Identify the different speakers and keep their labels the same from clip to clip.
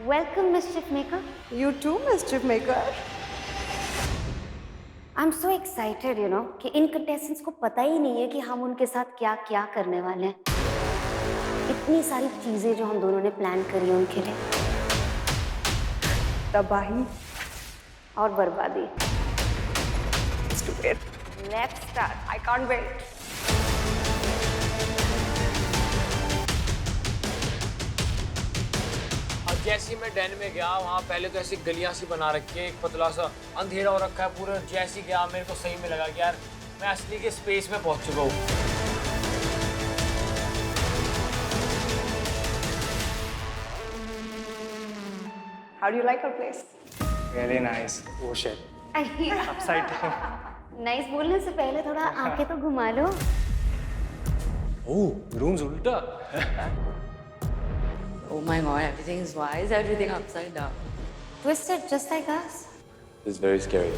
Speaker 1: Welcome, Mischief Maker.
Speaker 2: You too, Mischief Maker.
Speaker 1: I'm so excited, कि इन contestants को पता ही नहीं है कि हम उनके साथ क्या क्या करने वाले हैं। इतनी सारी चीजें जो हम दोनों ने प्लान करी है उनके लिए।
Speaker 2: तबाही
Speaker 1: और बर्बादी।
Speaker 2: Let's do it.
Speaker 1: Let's start.
Speaker 2: I can't wait.
Speaker 3: जैसे मैं डैन में गया वहाँ पहले तो ऐसी गलियां सी बना रखी है, एक पतला सा अंधेरा हो रखा है पूरा। जैसे ही गया मेरे को सही में लगा कि यार मैं असली के स्पेस में पहुंच चुका हूँ।
Speaker 2: How do you like our place?
Speaker 4: Really nice. Oh shit. Upside down.
Speaker 1: Nice बोलने से पहले थोड़ा आंखें तो घुमा लो।
Speaker 4: Oh, room's उल्टा.
Speaker 5: Oh my god, everything is why is everything upside down?
Speaker 1: Twisted just like us.
Speaker 6: It's very scary.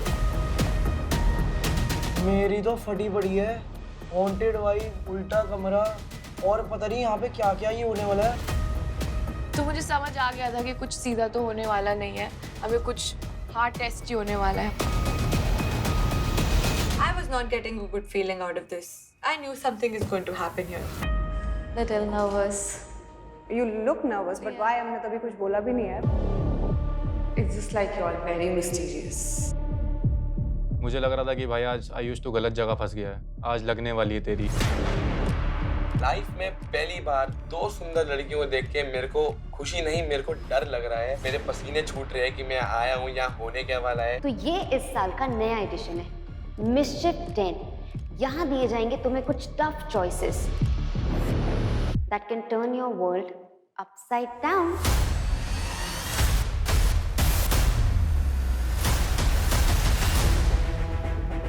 Speaker 7: मेरी तो फटी पड़ी है। हॉन्टेड वाइब, उल्टा कमरा और पता नहीं यहाँ पे क्या क्या ही होने वाला है।
Speaker 8: तो मुझे समझ आ गया था कि कुछ सीधा तो होने वाला नहीं है, अभी कुछ हार्ड टेस्ट ही होने वाला है।
Speaker 5: I was not getting a good feeling out of this. I knew something is going to happen here.
Speaker 1: Little nervous.
Speaker 2: You look nervous, but why? हमने तभी कुछ बोला भी नहीं है।
Speaker 5: It's just like you're very mysterious.
Speaker 4: मुझे लग रहा था कि भाई आज आयुष तो गलत जगह फंस गया है। आज लगने वाली है तेरी।
Speaker 6: लाइफ में पहली बार दो सुंदर लड़कियों को देख के मेरे को खुशी नहीं, मेरे को डर लग रहा है। मेरे पसीने छूट रहे हैं कि मैं आया हूँ, यहाँ होने क्या वाला है।
Speaker 1: तो ये इस साल का नया एडिशन है, मिस्चिफ 10। यहाँ दिए जाएंगे तुम्हें कुछ tough choices that can turn your world upside down.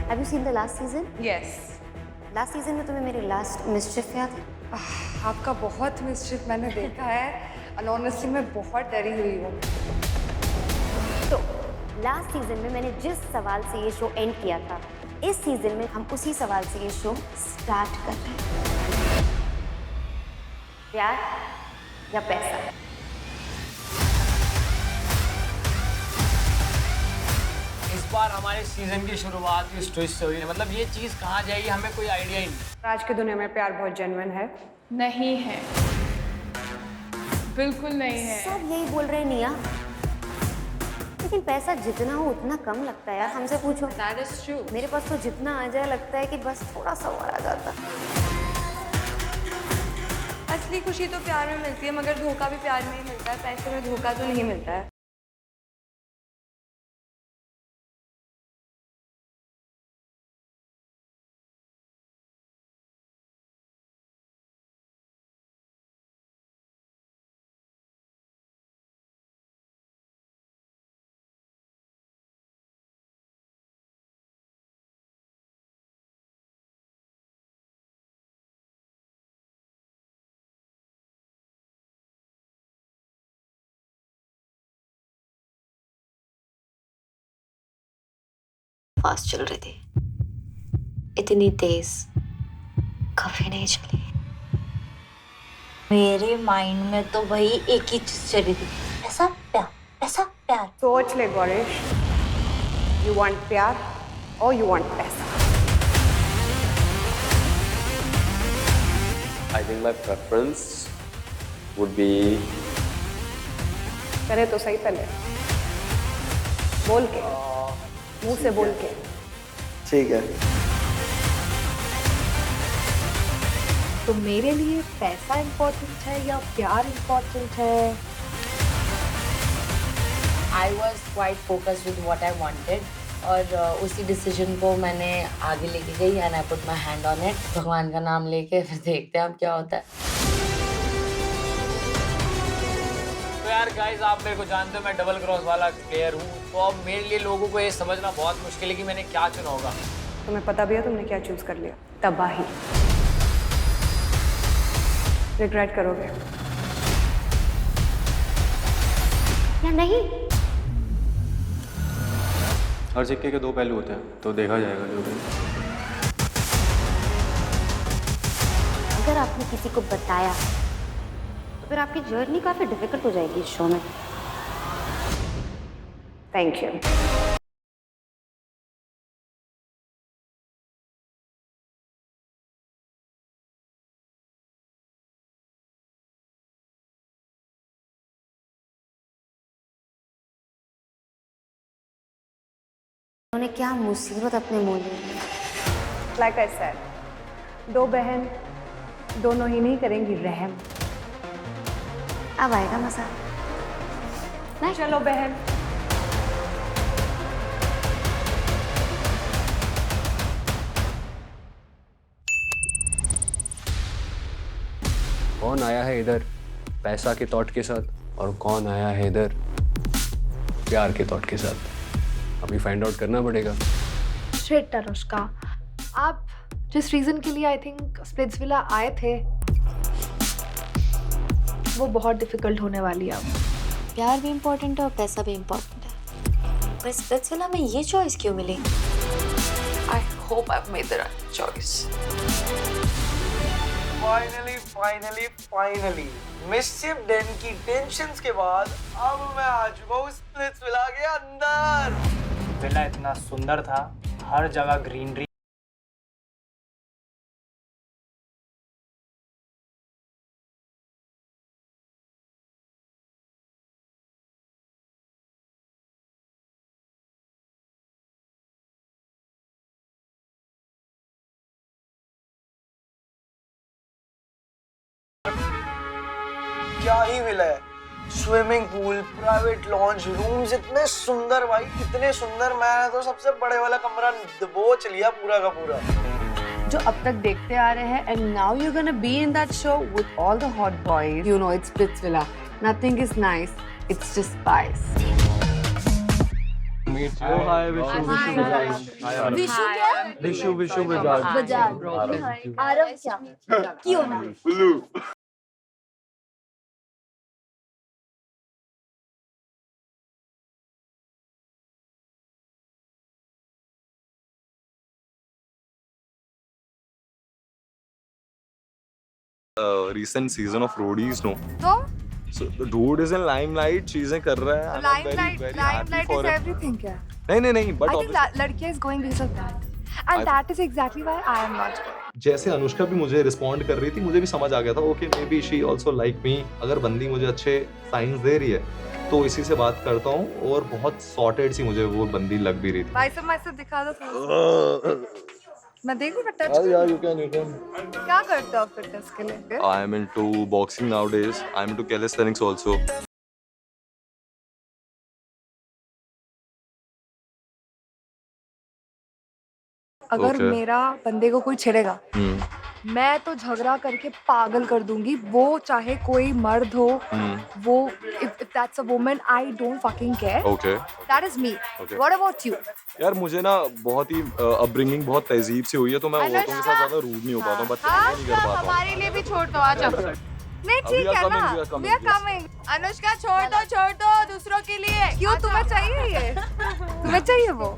Speaker 1: Have you seen the last season?
Speaker 2: Yes.
Speaker 1: Last season में तुम्हें मेरी last mischief याद है?
Speaker 2: आपका बहुत मिस्चिफ मैंने देखा है। And honestly मैं बहुत डरी हुई हूँ।
Speaker 1: तो लास्ट सीजन में मैंने जिस सवाल से ये शो एंड किया था, इस सीजन में हम उसी सवाल से ये शो स्टार्ट कर रहे हैं। प्यार या पैसा?
Speaker 3: इस बार हमारे सीजन की शुरुआत इस ट्विस्ट से हुई है। मतलब ये चीज़ कहाँ जाएगी हमें कोई आइडिया ही नहीं।
Speaker 2: आज की दुनिया में प्यार बहुत जेन्युइन है।
Speaker 8: नहीं है, बिल्कुल नहीं है।
Speaker 1: सब यही बोल रहे हैं निया, लेकिन पैसा जितना हो उतना कम लगता है यार। हमसे पूछो।
Speaker 5: That is true.
Speaker 1: मेरे पास तो जितना आ जाए लगता है कि बस थोड़ा सा और आ जाता।
Speaker 2: असली खुशी तो प्यार में मिलती है, मगर धोखा भी प्यार में ही मिलता है। पैसे में धोखा तो नहीं मिलता है।
Speaker 1: फास्ट चल रही थी, इतनी तेज कभी नहीं चली।
Speaker 9: मेरे माइंड में तो वही एक ही चीज चली थी, पैसा प्यार, पैसा प्यार।
Speaker 2: सोच ले गौरीश, you want प्यार or you want पैसा?
Speaker 6: I think my preference would be
Speaker 2: करे तो सही पहले, बोल के, मुंह से बोल के।
Speaker 7: ठीक है।
Speaker 2: तो मेरे लिए पैसा इम्पोर्टेंट है या प्यार इम्पोर्टेंट है?
Speaker 5: I was quite focused with what I wanted और उसी डिसीजन को मैंने आगे लेके गई and I put my hand on it. भगवान का नाम लेके फिर देखते हैं अब क्या होता है।
Speaker 3: तो यार गाइस, आप मेरे को जानते हो मैं डबल क्रॉस वाला प्लेयर हूँ। तो अब मेरे लिए लोगों को ये समझना बहुत मुश्किल है कि मैंने क्या चुना होगा।
Speaker 2: तुम्हें पता भी है तुमने क्या चूज कर लिया? तबाही। रिग्रेट करोगे
Speaker 1: या नहीं?
Speaker 4: हर सिक्के के दो पहलू होते हैं, तो देखा जाएगा जो भी।
Speaker 1: अगर आपने किसी को बताया तो फिर आपकी जर्नी काफी डिफिकल्ट हो जाएगी इस शो में। Thank you. उन्होंने क्या मुसीबत अपने मुंह ली है।
Speaker 2: लाइक आई सेड, दो बहन दोनों ही नहीं करेंगी रहम।
Speaker 1: अब आएगा मजा।
Speaker 2: चलो बहन।
Speaker 6: कौन आया है इधर पैसा के थॉट के साथ और कौन आया है इधर प्यार के थॉट के साथ, अभी फाइंड आउट करना पड़ेगा।
Speaker 2: शिट अनुष्का, आप जिस रीजन के लिए आई थिंक स्प्लिट्सविला आए थे वो बहुत डिफिकल्ट होने वाली है अब।
Speaker 9: प्यार भी इम्पोर्टेंट है और पैसा भी इम्पोर्टेंट है, पर स्प्लिट्सविला में ये चॉइस क्यों मिली?
Speaker 8: I hope I've made the right choice.
Speaker 7: Finally Mischief Den की टेंशन्स के बाद अब मैं आ चुका हूँ स्प्लिट्सविला के अंदर।
Speaker 10: विला इतना सुंदर था, हर जगह ग्रीनरी।
Speaker 7: क्या ही विला है, swimming pool, private lounge, rooms इतने सुंदर भाई, इतने सुंदर। मैंने तो सबसे बड़े वाला कमरा दबोच लिया पूरा का पूरा।
Speaker 11: जो अब तक देखते आ रहे हैं, and now you're gonna be in that show with all the hot boys. You know it's Splitsvilla. Nothing is nice. It's just spice.
Speaker 7: Vishu Bajaj.
Speaker 9: Aarav क्या क्यों ना?
Speaker 12: recent season of Roadies, no?
Speaker 2: तो
Speaker 12: So the dude is in limelight, चीजें कर रहा है, and I'm very very happy for
Speaker 2: is
Speaker 12: him.
Speaker 2: everything क्या?
Speaker 12: नहीं, but
Speaker 2: I think
Speaker 12: obviously
Speaker 2: लड़कियां is going because of that. And that is exactly why I am not going.
Speaker 12: जैसे अनुष्का भी मुझे रिस्पॉन्ड कर रही थी, मुझे भी समझ आ गया था, okay may be she also like me. अगर बंदी मुझे अच्छे साइंस दे रही है तो इसी से बात करता हूँ, और बहुत सॉर्टेड सी मुझे वो बंदी लग भी रही थी।
Speaker 2: बाइसेप दिखा दो थोड़ा। मैं देखूं ना टच
Speaker 12: Yeah, you can.
Speaker 2: क्या करते हो फिटनेस के लिए?
Speaker 12: I am into boxing nowadays. I am into calisthenics also.
Speaker 2: अगर
Speaker 12: Okay.
Speaker 2: मेरा बंदे को कोई छेड़ेगा, मैं तो झगड़ा करके पागल कर दूंगी, वो चाहे कोई मर्द हो, वो if that's a woman, I don't fucking care.
Speaker 12: Okay.
Speaker 2: That is me.
Speaker 12: Okay.
Speaker 2: What about you?
Speaker 12: यार मुझे ना बहुत ही अपब्रिंगिंग बहुत तहजीब से हुई है, तो मैं औरतों के साथ ज्यादा रूड नहीं हो पाता हूँ, बट नहीं कर पाता हूँ।
Speaker 8: हमारे लिए भी छोड़ दो, आ जाओ।
Speaker 2: नहीं
Speaker 12: We
Speaker 2: ठीक
Speaker 12: are
Speaker 2: है
Speaker 12: coming,
Speaker 2: ना?
Speaker 12: we are coming,
Speaker 2: We are
Speaker 12: yes.
Speaker 2: coming.
Speaker 8: Anushka छोड़ दो दूसरों के लिए।
Speaker 2: क्यों तुम्हें चाहिए ये? तुम्हें चाहिए वो?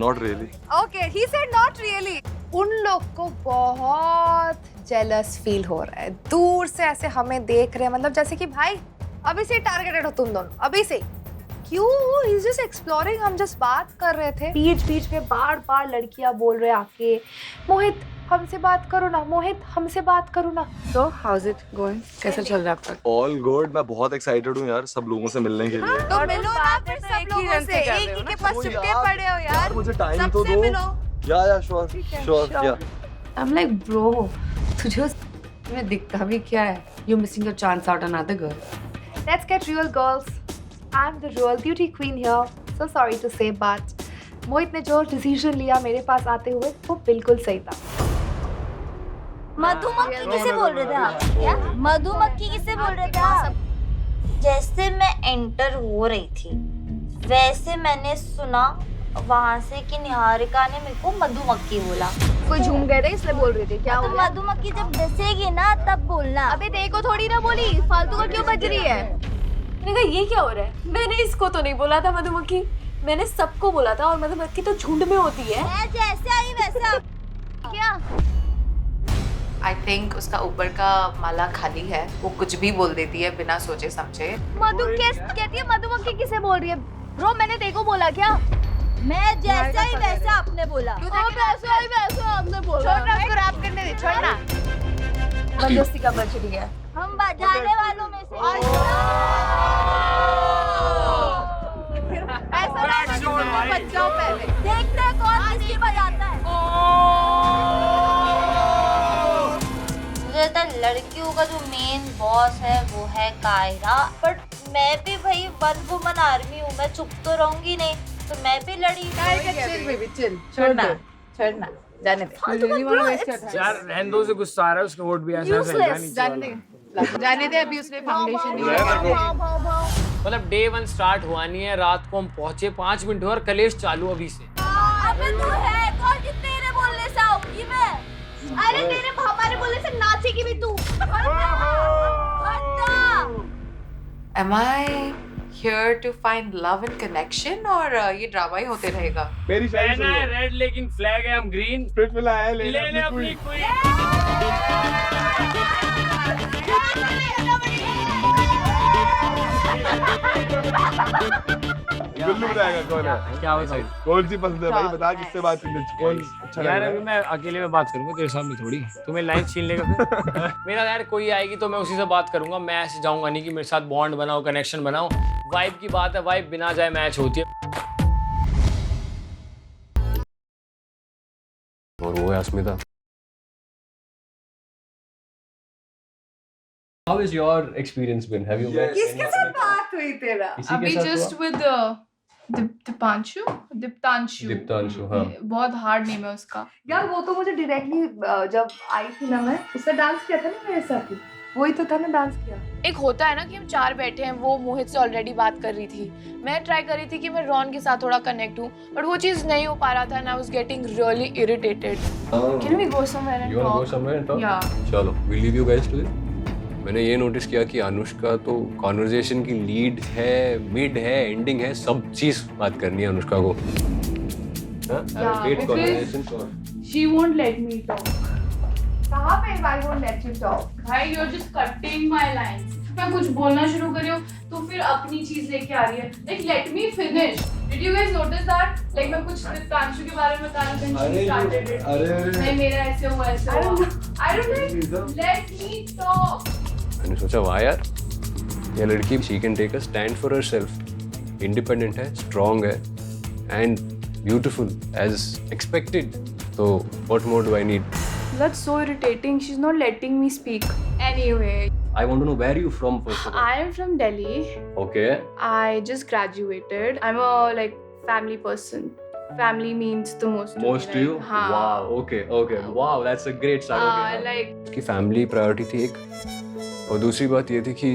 Speaker 12: Not really.
Speaker 2: Okay, he said not really. उन लोग को बहुत जेलस फील हो रहा है, दूर से ऐसे हमें देख रहे हैं, मतलब जैसे कि भाई अभी से टारगेटेड हो तुम दोनों, अभी से। क्यों? He's just exploring. हम जस्ट बात कर रहे थे, बीच में बार लड़कियां बोल रहे आके, मोहित हमसे बात करो ना, मोहित हमसे बात करो ना।
Speaker 11: So how's it going? कैसा चल रहा है अब तक?
Speaker 12: All good. मैं बहुत एक्साइटेड हूँ यार सब लोगों से मिलने के लिए।
Speaker 2: तो मिलो ना फिर सब लोगों से, एक ही के पास चिपके पड़े हो यार।
Speaker 12: मुझे टाइम तो
Speaker 2: सबसे
Speaker 12: दो।
Speaker 2: मिलो।
Speaker 12: या श्योर या।
Speaker 11: I'm like bro, तुझे उसमें दिखता भी क्या है? You're missing your chance out another girl.
Speaker 2: Let's get real, girls. I'm the real beauty queen here. So sorry to say, but मोहित ने जो डिसीजन लिया मेरे पास आते हुए वो बिल्कुल सही था।
Speaker 9: मधुमक्खी किसे बोल रहे थे आप? क्या मधुमक्खी किसे बोल रहे थे आप? जैसे मैं एंटर हो रही थी वैसे मैंने सुना वहाँ से कि निहारिका ने मेरे को मधुमक्खी बोला।
Speaker 2: कोई झूम गए थे इसलिए बोल रहे थे क्या हो
Speaker 9: तो
Speaker 2: गया?
Speaker 9: मधुमक्खी जब डसेगी ना तब बोलना।
Speaker 2: अबे देखो थोड़ी ना बोली, फालतू का क्यों बज रही है?
Speaker 8: मैंने कहा ये क्या हो रहा है? मैंने इसको तो नहीं बोला था मधुमक्खी, मैंने सबको बोला था, और मधुमक्खी तो झुंड में होती है।
Speaker 9: मैं जैसे आई वैसे आप। क्या?
Speaker 11: I think उसका ऊपर का माला खाली है, वो कुछ भी बोल देती है बिना सोचे समझे।
Speaker 2: मधु कहती है मधुमक्खी किसे बोल रही है?
Speaker 9: ब्रो मैंने देखो बोला क्या? मैं जैसा ही वैसा आपने बोला।
Speaker 2: वैसा ही वैसा आपने बोला। छोड़ना उसको रैप करने दे, छोड़ना। जबरदस्ती का बच गया।
Speaker 9: हम बजाने वालों में से
Speaker 2: ऐसा बचाओ पहले।
Speaker 9: देखते हैं कौन किसकी बजाता है। मुझे लगता है लड़कियों का जो मेन बॉस है वो है कायरा, बट मैं भी भाई वन वुमन आर्मी हूँ, मैं चुप तो रहूंगी नहीं, तो मैं भी लड़ी।
Speaker 11: चिल
Speaker 2: छोड़ना जाने दे।
Speaker 3: यार रहने दो, उसे गुस्सा आ रहा है, उसका वोट भी ऐसा
Speaker 2: जाने दे अभी उसने फाउंडेशन नहीं लगाया।
Speaker 3: मतलब डे 1 स्टार्ट हुआ नहीं है, रात को हम पहुंचे 5 मिनट हुए और कलेश चालू अभी से।
Speaker 9: अबे तू है कौन कि तेरे बोलने से आऊंगी मैं? अरे तेरे हमारे बोलने से नाचेगी भी तू।
Speaker 2: Am I here to find love and connection और ये ड्रामा ही होते रहेगा?
Speaker 3: मेरी पहना है रेड लेकिन फ्लैग है हम ग्रीन। फिर मिला है ले ले अपनी कोई।
Speaker 6: गुल्लू बताएगा कौन है?
Speaker 3: क्या हुआ साइड?
Speaker 6: कौन सी पसंद है भाई, बता किससे बात करनी, कौन अच्छा लग
Speaker 3: यार
Speaker 6: रहा
Speaker 3: अभी
Speaker 6: है?
Speaker 3: मैं अकेले में बात करूंगा तेरे सामने थोड़ी, तुम्हें लाइन छीन लेगा फिर। मेरा यार कोई आएगी तो मैं उसी से बात करूंगा, मैं ऐसे जाऊंगा नहीं कि मेरे साथ बॉन्ड बनाओ, कनेक्शन बनाओ। वाइब की बात है, वाइब बिना जाए मैच होती है।
Speaker 13: और वो है अस्मिता। How has your experience been? Have you met
Speaker 2: किसके साथ बात हुई तेरा?
Speaker 13: किसी के
Speaker 14: अभी
Speaker 13: साथ
Speaker 14: जस्ट
Speaker 13: हुआ?
Speaker 14: विद दीप्तांशु
Speaker 13: दीप्तांशु, हाँ।
Speaker 14: बहुत हार्ड नेम है उसका।
Speaker 2: यार वो तो मुझे डायरेक्टली जब आई थी ना, मैं उसने डांस किया था ना मेरे साथ ही, वही तो था ना डांस किया।
Speaker 14: एक होता है ना कि हम 4 बैठे हैं, वो मोहित से ऑलरेडी बात कर रही थी, मैं ट्राई कर रही थी कि मैं रॉन के साथ थोड़ा कनेक्ट हूँ, बट वो चीज़ नहीं हो पा रहा था, and I was getting really irritated. Can we go somewhere and
Speaker 13: You wanna go
Speaker 14: talk?
Speaker 13: somewhere and talk?
Speaker 14: Yeah.
Speaker 13: चलो, we leave you guys to it. मैंने ये नोटिस किया कि अनुष्का तो कॉन्वर्जेशन की लीड है, मिड है, एंडिंग है, सब चीज बात करनी है अनुष्का को।
Speaker 14: because- She won't let me talk.
Speaker 2: कहाँ पे I won't let you talk?
Speaker 14: भाई you're just cutting my lines. मैं कुछ बोलना शुरू कर रही हूँ तो फिर अपनी चीज लेके आ रही है। Like let me finish. Did you guys notice that? Like मैं कुछ दीप्तांशु के बारे में बता रही थी, she started it. नहीं मेरा ऐसे हुआ ऐसे हुआ। I don't like. Let me talk.
Speaker 13: मैंने सोचा वाह यार, ये लड़की she can take a stand for herself, independent है, स्ट्रांग है एंड ब्यूटीफुल एज एक्सपेक्टेड, तो what more do I need?
Speaker 14: That's so irritating. She's not letting me speak. Anyway,
Speaker 13: I want to know where you from first of
Speaker 14: I am from Delhi.
Speaker 13: All. Okay,
Speaker 14: I just graduated. I'm a like family person. Family means the most to me,
Speaker 13: most to you?
Speaker 14: like, हाँ.
Speaker 13: Wow, okay okay, wow, that's a great start.
Speaker 14: Like
Speaker 13: उसकी family priority थी एक, और दूसरी बात ये थी कि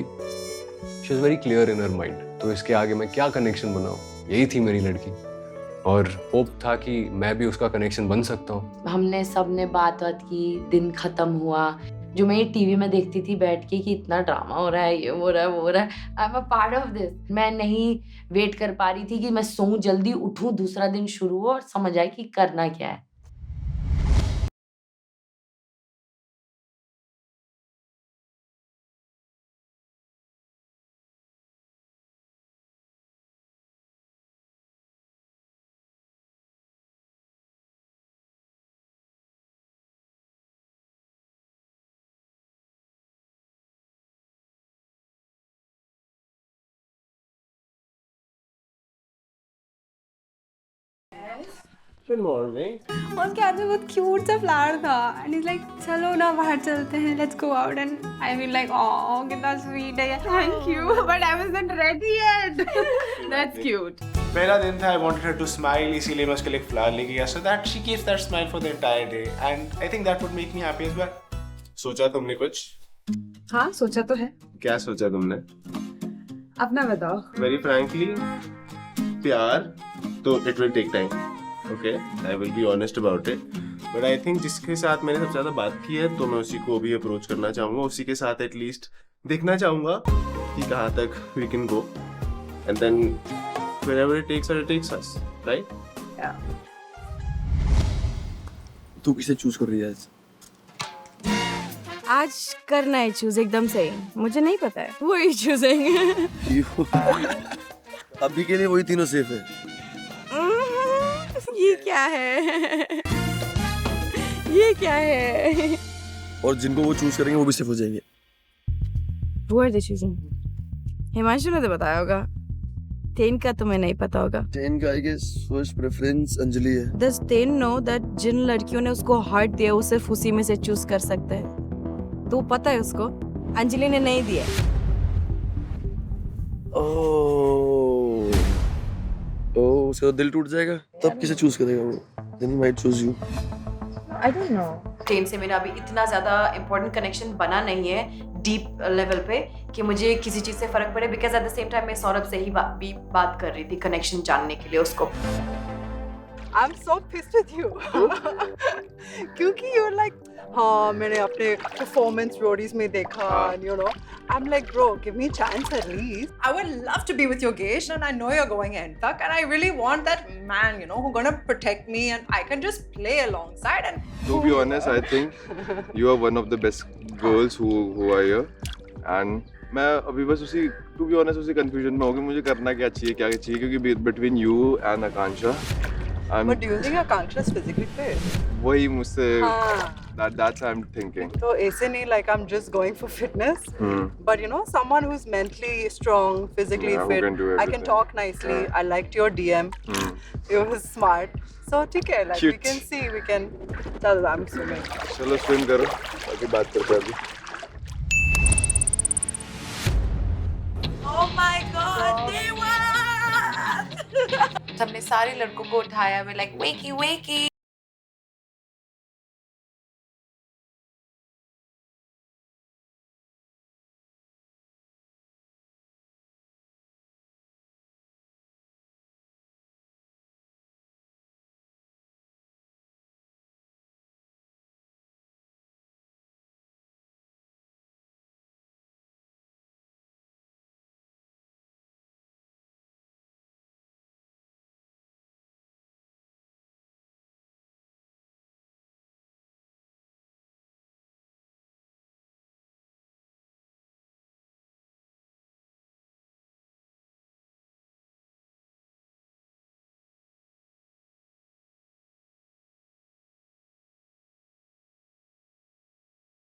Speaker 13: she is very clear in her mind, तो इसके आगे मैं क्या कनेक्शन बनाऊँ, यही थी मेरी लड़की, और होप था कि मैं भी उसका कनेक्शन बन सकता हूँ।
Speaker 5: हमने सबने बात की, दिन खत्म हुआ, जो मैं ये टीवी में देखती थी बैठ के कि इतना ड्रामा हो रहा है, ये हो रहा है, वो हो रहा है, I am a part of this. मैं नहीं वेट कर पा रही थी कि मैं सोऊं, जल्दी उठूं, दूसरा दिन शुरू हो और समझ आए कि करना क्या है।
Speaker 13: Good morning.
Speaker 8: और उसके हाथ में बहुत क्यूट सा फ्लावर था एंड इज लाइक चलो ना बाहर चलते हैं, let's go out, and I mean like oh कितना स्वीट है, thank you, but I wasn't ready yet. That's cute.
Speaker 7: पहला दिन था, I wanted her to smile, इसीलिए मैं उसके लिए एक फ्लावर लेके गया, so that she gives that smile for the entire day, and I think that would make me happy as well. सोचा तुमने कुछ?
Speaker 11: हाँ सोचा तो है।
Speaker 7: क्या सोचा तुमने?
Speaker 11: अपना बताओ।
Speaker 7: Very frankly, प्यार तो it will take time. Okay, I will be honest about it. But I think जिसके साथ मैंने सबसे ज़्यादा बात की है, तो मैं उसी को भी अप्रोच करना चाहूँगा, उसी के साथ एटलीस्ट देखना चाहूँगा कि कहाँ तक we can go, and then wherever it takes her, it takes us, right?
Speaker 11: Yeah.
Speaker 6: तू किसे चूज कर रही है आज?
Speaker 8: आज करना है चूज एकदम सही, मुझे नहीं पता है, वही चूजेंगे।
Speaker 15: अभी के लिए वही तीनों सेफ है।
Speaker 8: ये क्या है? ये क्या है?
Speaker 15: और जिनको वो चूज करेंगे वो भी सेफ हो जाएंगे।
Speaker 8: Who are they choosing? Himanshu ने तो बताया होगा। 10 का तुम्हें नहीं पता होगा।
Speaker 15: 10 का I guess first preference Anjali है।
Speaker 8: Does 10 know that जिन लड़कियों ने उसको हार्ट दिया वो सिर्फ उसी में से चूज कर सकते हैं? तो पता है उसको, अंजलि ने नहीं दिया।
Speaker 15: ओह उसका दिल टूट जाएगा, तब किसे चूज करेगा वो? Then he might choose you.
Speaker 8: I don't know.
Speaker 5: 10 से मेरा अभी इतना ज़्यादा इम्पोर्टेंट कनेक्शन बना नहीं है डीप लेवल पे कि मुझे किसी चीज़ से फ़र्क पड़े, because at the same time मैं सौरभ से ही बात कर रही थी कनेक्शन जानने के लिए उसको।
Speaker 11: I'm so pissed with you. क्योंकि you're like, हाँ मैंने अपने performance roadies में देखा, and you know, I'm like, bro, give me a chance at least. I would love to be with Yogesh, and I know you're going end tak, and I really want that man, you know, who's gonna protect me, and I can just play alongside. And
Speaker 4: To be honest, I think you are one of the best girls who are here, and मैं अभी बस उसी to be honest उसी confusion में होगी मुझे करना क्या चाहिए क्योंकि between you and Akansha
Speaker 11: But do you think Akanksha is physically fit?
Speaker 4: वही मुझसे that's I'm thinking.
Speaker 11: So ऐसे नहीं like I'm just going for fitness, but you know someone who's mentally strong, physically
Speaker 4: Yeah, who
Speaker 11: fit.
Speaker 4: can do
Speaker 11: I can talk nicely. I liked your DM. It was smart. So ठीक है, like we
Speaker 4: Cute.
Speaker 11: can see, we can. चल I'm swimming.
Speaker 4: चलो swim करो बाकी बात करते हैं अभी।
Speaker 11: Oh my God, Dewa!
Speaker 5: हमने सारे लड़कों को उठाया, we're like wakey wakey.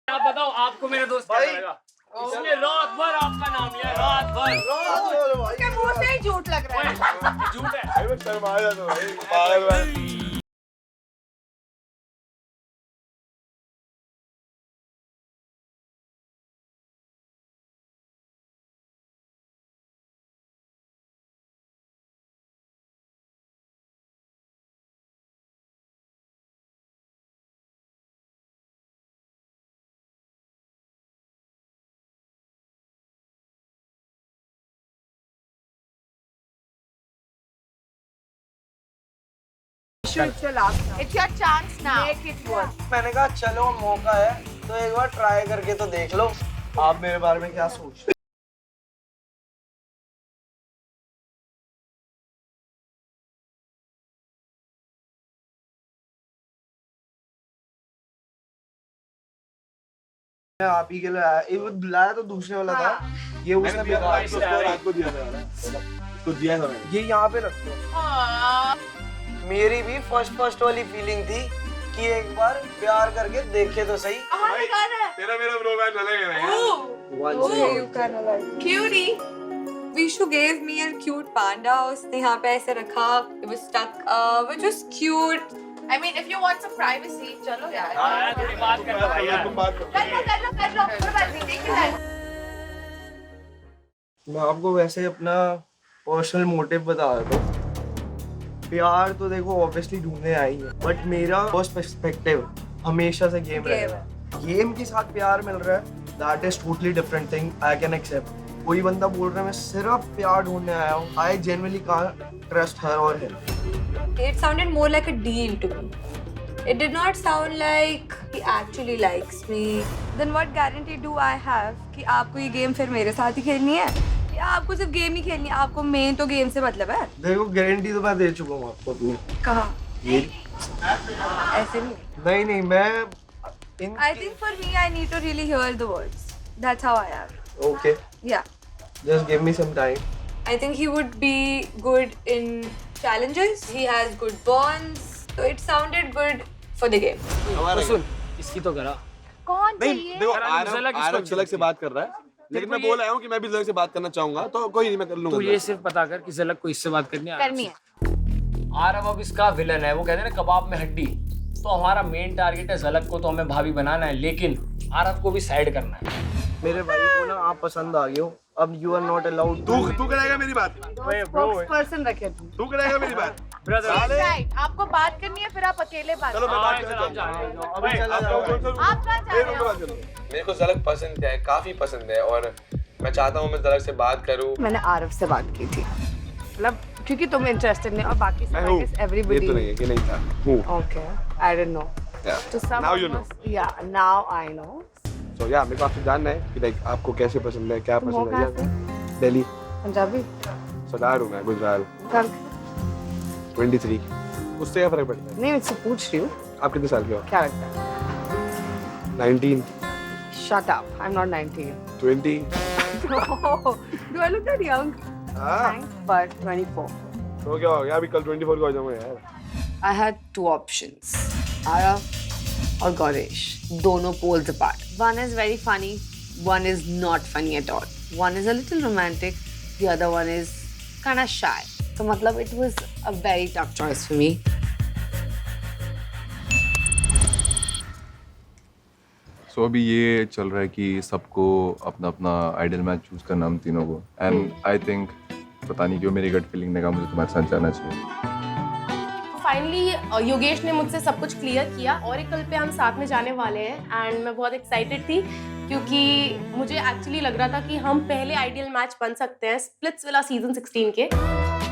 Speaker 3: आप बताओ आपको मेरा दोस्त कैसा लगा? इसने रात भर आपका नाम लिया, रात भर।
Speaker 2: उसके मुंह से ही झूठ लग रहा है।
Speaker 3: झूठ है।
Speaker 4: शर्मा जा तो भाई पागल है।
Speaker 2: It's your chance now. Make it work.
Speaker 10: मैंने कहा चलो मौका है तो एक बार ट्राई करके तो देख लो। आप मेरे बारे में क्या सोचते? आप ही के लिए आया, ये वो बुलाया तो दूसरे वाला था, ये उसने
Speaker 7: रात को दिया था, तो दिया था मैंने।
Speaker 10: ये यहाँ पे रखते हो। मेरी भी फर्स्ट वाली फीलिंग थी कि एक बार प्यार करके देखे तो सही।
Speaker 7: तेरा मेरा रोमांस अलग है।
Speaker 8: Oh, you kind of like cutie. Vishu gave me a cute panda. उसने यहाँ पे ऐसे रखा. It was stuck, which was cute.
Speaker 2: I mean, if you want some privacy, चलो यार।
Speaker 3: हाँ, थोड़ी बात कर लो भैया।
Speaker 2: कर लो, कोई बात नहीं, देख ले।
Speaker 10: मैं आपको वैसे अपना पर्सनल मोटिव बता रहा था। प्यार तो देखो ऑब्वियसली ढूंढने आई है, बट मेरा फर्स्ट पर्सपेक्टिव हमेशा से गेम रहेगा। गेम के साथ प्यार मिल रहा है, that is totally different thing. I can accept. कोई बंदा बोल रहा है मैं सिर्फ प्यार ढूंढने आया हूँ, I genuinely can't trust her और him.
Speaker 8: It sounded more like a deal to me. It did not sound like he actually likes me. Then what guarantee do I have कि आपको ये गेम फिर मेरे साथ ही खेलनी है या आपको सिर्फ गेम ही खेलनी है? आपको मेन तो गेम से मतलब है।
Speaker 10: देखो गारंटी तो मैं दे चुका हूँ आपको अपनी।
Speaker 8: कहाँ?
Speaker 10: ये
Speaker 8: ऐसे नहीं।
Speaker 10: नहीं मैं
Speaker 8: I think for me I need to really hear the words. That's how I am.
Speaker 10: Okay.
Speaker 8: Yeah.
Speaker 10: Just give me some time.
Speaker 2: I think he would be good in challenges. He has good bonds. So it sounded good for the game.
Speaker 3: तो सुन, इसकी तो करा।
Speaker 2: कौन
Speaker 7: नहीं देखो आरव झलक से बात कर रहा है, लेकिन मैं बोल आया हूँ कि मैं भी झलक से बात करना चाहूंगा, तो कोई नहीं, मैं कर लूंगा।
Speaker 3: तू ये सिर्फ पता कर कि झलक को इससे बात करनी
Speaker 2: है।
Speaker 3: आरव अब इसका विलन है, वो कहते हैं ना कबाब में हड्डी। तो हमारा मेन टारगेट है झलक को तो हमें भाभी बनाना है, लेकिन आरव को भी साइड करना है।
Speaker 10: मेरे भाई को ना आप पसंद आ गए हो, अब यू आर नॉट अलाउड।
Speaker 7: तू कराएगा मेरी बात?
Speaker 11: स्पोक्सपर्सन रखे
Speaker 7: तू कराएगा मेरी बात?
Speaker 2: राइट, आपको बात करनी है, फिर आप अकेले बात
Speaker 7: चलो मैं बात करता हूं।
Speaker 2: आप कहाँ जा रहे हो?
Speaker 6: मेरे को झलक पसंद है, काफी पसंद है, और मैं चाहता हूँ मैं झलक से बात करूँ।
Speaker 2: मैंने आरव से बात की थी, मतलब क्योंकि तुम इंटरेस्टेड नहीं और बाकी सब
Speaker 7: मैं हूँ,
Speaker 2: एवरीबॉडी।
Speaker 7: ये तो नहीं है कि नहीं था। हूँ।
Speaker 2: Okay, I don't know. तो सब
Speaker 7: Now you know.
Speaker 2: Yeah, now I know.
Speaker 7: So yeah, मेरे को आपसे जानना है कि लाइक आपको कैसे पसंद है, क्या पसंद है? दिल्ली।
Speaker 2: पंजाबी।
Speaker 7: सरदार हूँ मैं, गुजरात। 23। उससे क्या फर्क पड़ता है?
Speaker 2: नहीं, मुझसे पूछ रही हूँ।
Speaker 7: आप कितने साल के हो?
Speaker 2: क्या लगता है?
Speaker 7: 19।
Speaker 2: Shut up, I'm not 19.
Speaker 7: 20।
Speaker 2: No, do I look that young? Thanks, but 24.
Speaker 7: तो क्या हो गया? अभी कल 24 को आ जाऊँगा यार।
Speaker 2: I had two options, Arav or Gaurish. दोनों poles apart. One is very funny, one is not funny at all. One is a little romantic, the other one is kind of shy. So मतलब it was a very tough choice for me.
Speaker 4: सो अभी ये चल रहा है कि सबको अपना अपना आइडल मैच चूज करना, हम तीनों को। एंड आई थिंक पता नहीं क्यों मेरी गट फीलिंग ने कहा मुझे तुम्हारे साथ जाना चाहिए।
Speaker 14: फाइनली योगेश ने मुझसे सब कुछ क्लियर किया और एक कल पे हम साथ में जाने वाले हैं एंड मैं बहुत एक्साइटेड थी क्योंकि मुझे एक्चुअली लग रहा था कि हम पहले आइडियल मैच बन सकते हैं स्प्लिट्स वाला सीजन 16 के।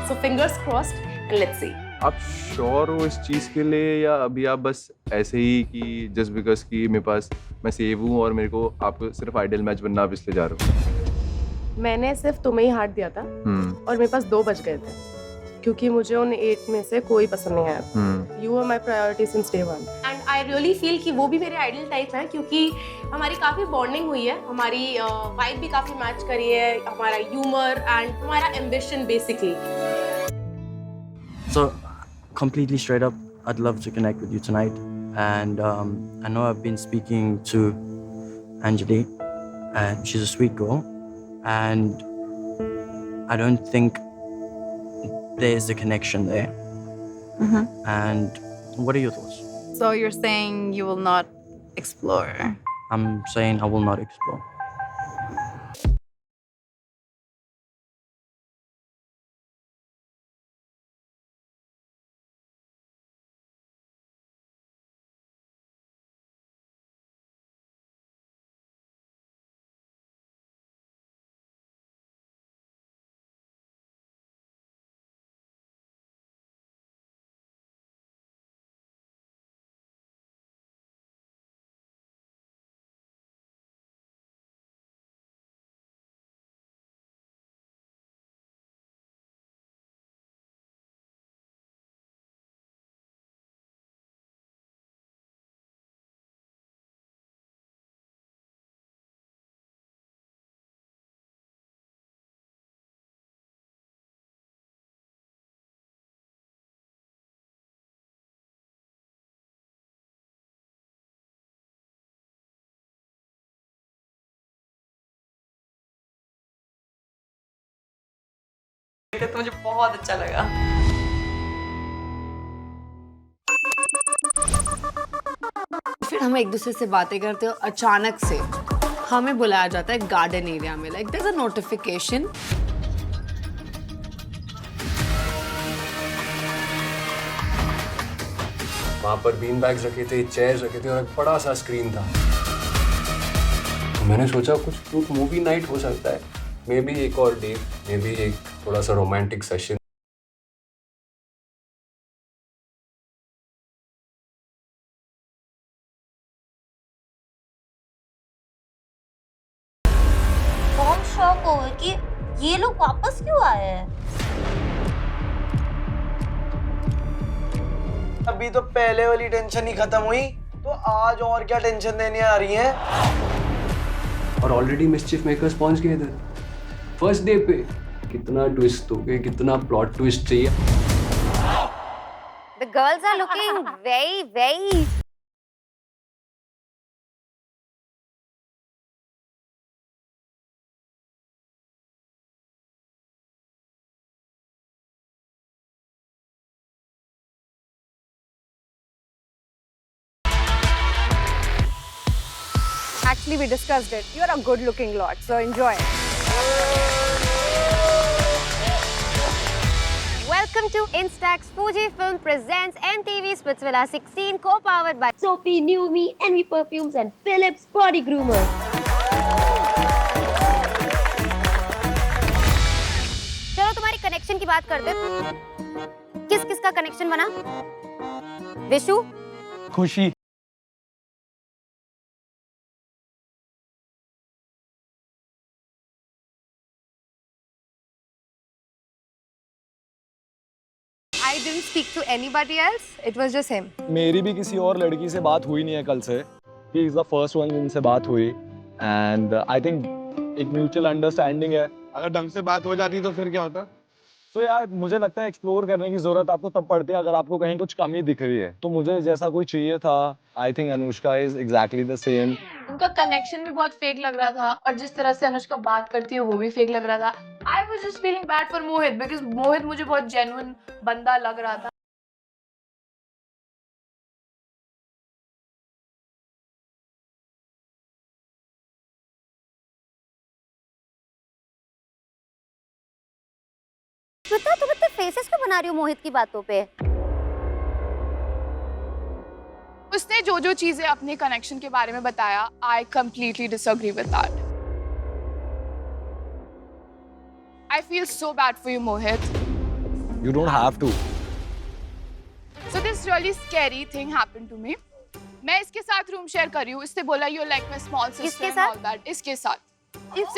Speaker 14: So fingers crossed and let's see.
Speaker 4: आप श्योर हो इस चीज़ के लिए या अभी आप बस ऐसे ही कि जस्ट बिकॉज कि मेरे पास मैं सेव हूँ और मेरे को आपको सिर्फ आइडियल मैच बनना, आप इसलिए जा रहे हो?
Speaker 14: मैंने सिर्फ तुम्हें ही हाथ दिया था और मेरे पास 2 बच गए थे क्योंकि मुझे उन 8 में से कोई पसंद नहीं आया। You are my priority since day 1 and I really feel कि वो भी मेरे आइडियल टाइप है क्योंकि हमारी काफ़ी बॉन्डिंग हुई है, हमारी वाइब भी काफ़ी मैच करी है, हमारा ह्यूमर एंड हमारा ambition basically.
Speaker 16: So, completely straight up, I'd love to connect with you tonight. And I know I've been speaking to Anjali, and she's a sweet girl. And I don't think there's a connection there. And what are your thoughts?
Speaker 8: So you're saying you will not explore?
Speaker 16: I'm saying I will not explore.
Speaker 5: तो मुझे बहुत अच्छा लगा।
Speaker 2: फिर हम एक दूसरे से बातें करते हो, अचानक से हमें बुलाया जाता है गार्डन एरिया में, like there is a notification.
Speaker 13: वहाँ पर बीन बैग्स रखे थे, चेयर्स रखे थे और एक बड़ा सा स्क्रीन था। तो मैंने सोचा कुछ क्यूट मूवी नाइट हो सकता है, मे बी एक और डेट, मे बी एक थोड़ा सा रोमांटिक सेशन।
Speaker 9: बहुत शॉक हो गए कि ये लोग वापस क्यों आए हैं।
Speaker 10: अभी तो पहले वाली टेंशन ही खत्म हुई, तो आज और क्या टेंशन देने आ रही है?
Speaker 13: और ऑलरेडी मिसचिफ मेकर्स पहुंच गए थे फर्स्ट डे पे। कितना ट्विस्ट दोगे, कितना प्लॉट ट्विस्ट चाहिए?
Speaker 1: The girls are looking very
Speaker 11: Actually, we discussed it. You're a good-looking lot, so enjoy.
Speaker 1: Welcome to Instax Fujifilm presents MTV Splitsvilla 16 co-powered by
Speaker 17: Sophie, New Me, Envy Perfumes and Philips Body Groomer.
Speaker 1: चलो तुम्हारी connection की बात करते। किस किस का connection बना? विशु?
Speaker 16: खुशी।
Speaker 2: I didn't speak to anybody else. It was just him.
Speaker 12: मेरी भी किसी और लड़की से बात हुई नहीं है कल से. He is the first one जिनसे बात हुई and I think एक mutual understanding है. अगर ढंग से बात हो जाती तो फिर क्या होता? तो यार मुझे लगता है एक्सप्लोर करने की जरूरत आपको तब पड़ती है अगर आपको कहीं कुछ कमी दिख रही है. तो मुझे जैसा कोई चाहिए था, I think Anushka is exactly the same.
Speaker 14: उनका कनेक्शन भी बहुत फेक लग रहा था और जिस तरह से अनुष्का बात करती है वो भी फेक लग रहा था. I was just feeling bad for Mohit because मोहित मुझे बहुत genuine बंदा लग रहा था.
Speaker 1: श्वेता, तुम इतने फेसेस क्यों बना रही हो मोहित की बातों पे?
Speaker 14: उसने जो जो चीजें अपने कनेक्शन के बारे में बताया, I completely disagree with that. I feel so bad for you, Mohit.
Speaker 12: You don't have to.
Speaker 14: So this really scary thing happened to me. मैं इसके साथ रूम शेयर कर रही हूँ. इसने बोला you're like my small sister and all that. इसके साथ.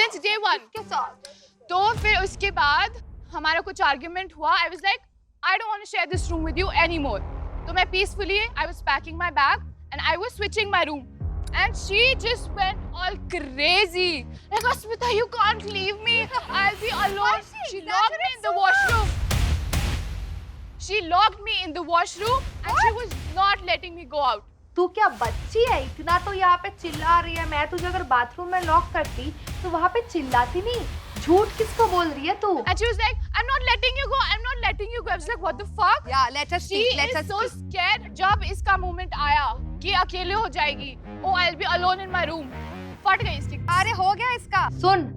Speaker 14: Since day one. इसके साथ. तो फिर उसके बाद हमारा कुछ आर्ग्यूमेंट हुआ. I was like, I don't want to share this room with you anymore. तो मैं peacefully, I was packing my bag and I was switching my room. And she just went all crazy. Like, Asmita, you can't leave me. I'll be alone. She locked me in the washroom. She locked me in the washroom and she was not letting me go out.
Speaker 2: तू क्या बच्ची है? इतना तो यहाँ पे चिल्ला रही है. मैं तुझे अगर बाथरूम में लॉक करती तो वहाँ पे चिल्लाती नहीं. झूठ किसको बोल रही है तू?
Speaker 14: And she was like, I'm not letting you go. I'm not letting you go. I was like, what the fuck?
Speaker 2: Yeah, let her speak.
Speaker 14: She is so scared. जब इसका moment आया कि अकेले हो जाएगी. Oh, I'll be alone in my room. फट गई इसकी.
Speaker 2: अरे हो गया इसका. सुन,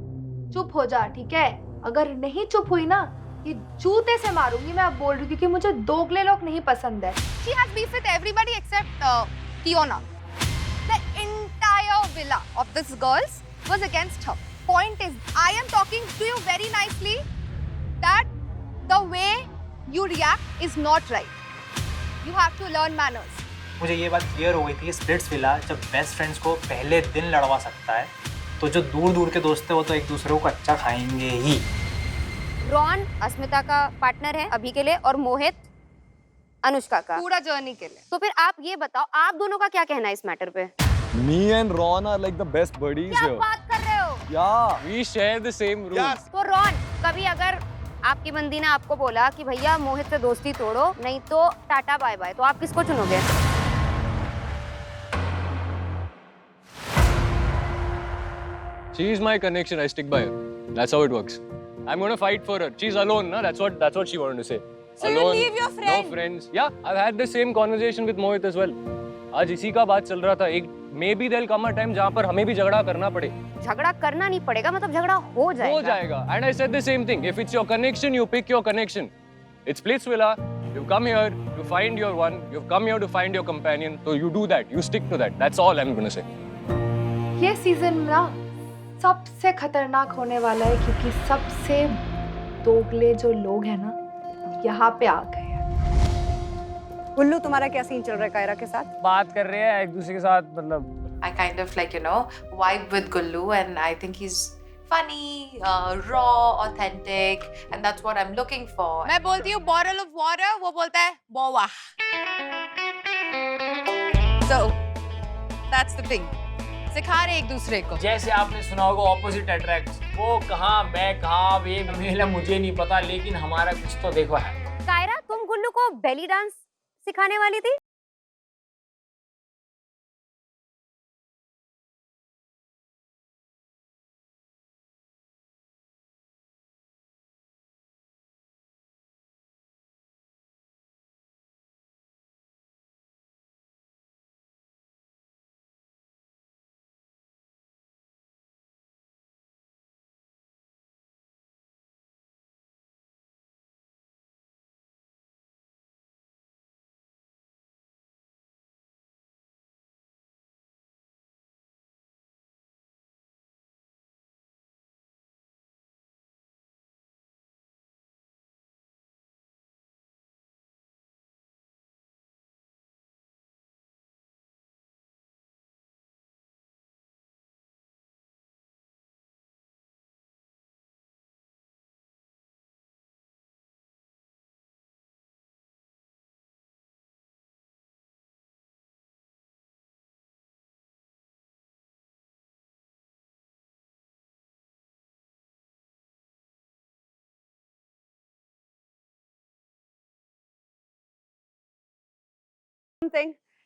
Speaker 2: चुप हो जा, ठीक है? अगर नहीं चुप हुई ना, ये जूते से मारूंगी. मैं अब बोल रही हूँ क्योंकि मुझे दोगले लोग नहीं पसंद है. She has beef with everybody except Fiona. The entire villa of this girls was against her. Point is, I am talking to you very nicely that the way you react is not right. You have to learn manners.
Speaker 18: मुझे ये बात clear हो गई थी कि Splitsvilla जब best friends को पहले दिन लड़वा सकता है तो जो दूर दूर के दोस्त हैं वो तो एक दूसरे को अच्छा खाएंगे ही.
Speaker 1: रॉन अस्मिता का पार्टनर है अभी के लिए और मोहित अनुष्का का
Speaker 2: पूरा जर्नी के लिए.
Speaker 1: तो फिर आप ये बताओ, आप दोनों का क्या कहना है इस मैटर पे?
Speaker 12: Me and Ron are like the best buddies
Speaker 1: क्या
Speaker 12: here.
Speaker 1: बात कर रहे हो?
Speaker 12: Yeah.
Speaker 3: We share the same room.
Speaker 1: तो रॉन, कभी अगर आपकी बंदी ने आपको बोला कि भैया मोहित से दोस्ती तोड़ो नहीं तो टाटा बाय बाय, तो आप किसको चुनोगे?
Speaker 13: She is my connection. I stick by her. That's how it works. I'm gonna fight for her. She's alone, na? That's what she wanted to say.
Speaker 11: So
Speaker 13: alone,
Speaker 11: you leave your friend?
Speaker 13: No friends. Yeah, I've had the same conversation with Mohit as well. आज इसी का बात चल रहा था. एक maybe there'll come a time जहाँ पर हमें भी झगड़ा करना पड़े.
Speaker 1: झगड़ा करना नहीं पड़ेगा, मतलब झगड़ा हो जाएगा.
Speaker 13: हो जाएगा. And I said the same thing. If it's your connection, you pick your connection. It's Splitsvilla. You've come here to find your one. You've come here to find your companion. So you do that. You stick to that. That's all I'm gonna say.
Speaker 2: ये season ना सबसे खतरनाक होने वाला है क्योंकि सबसे दोगले जो लोग हैं ना यहाँ पे आ गए हैं.
Speaker 11: उल्लू, तुम्हारा क्या सीन चल रहा है कायरा के साथ?
Speaker 3: बात कर रहे हैं एक दूसरे के साथ, मतलब
Speaker 5: I kind of like, you know, vibe with Gullu and I think he's funny, raw, authentic and that's what I'm looking for.
Speaker 2: मैं बोलती हूँ bottle of water, वो बोलता है bowa. So that's the thing. सिखा रहे एक दूसरे को।
Speaker 3: जैसे आपने सुना होगा ऑपोजिट अट्रैक्ट्स, वो कहाँ मैं कहाँ, ये मेला मुझे नहीं पता, लेकिन हमारा कुछ तो देखो है।
Speaker 1: कायरा, तुम गुल्लू को बेली डांस सिखाने वाली थी?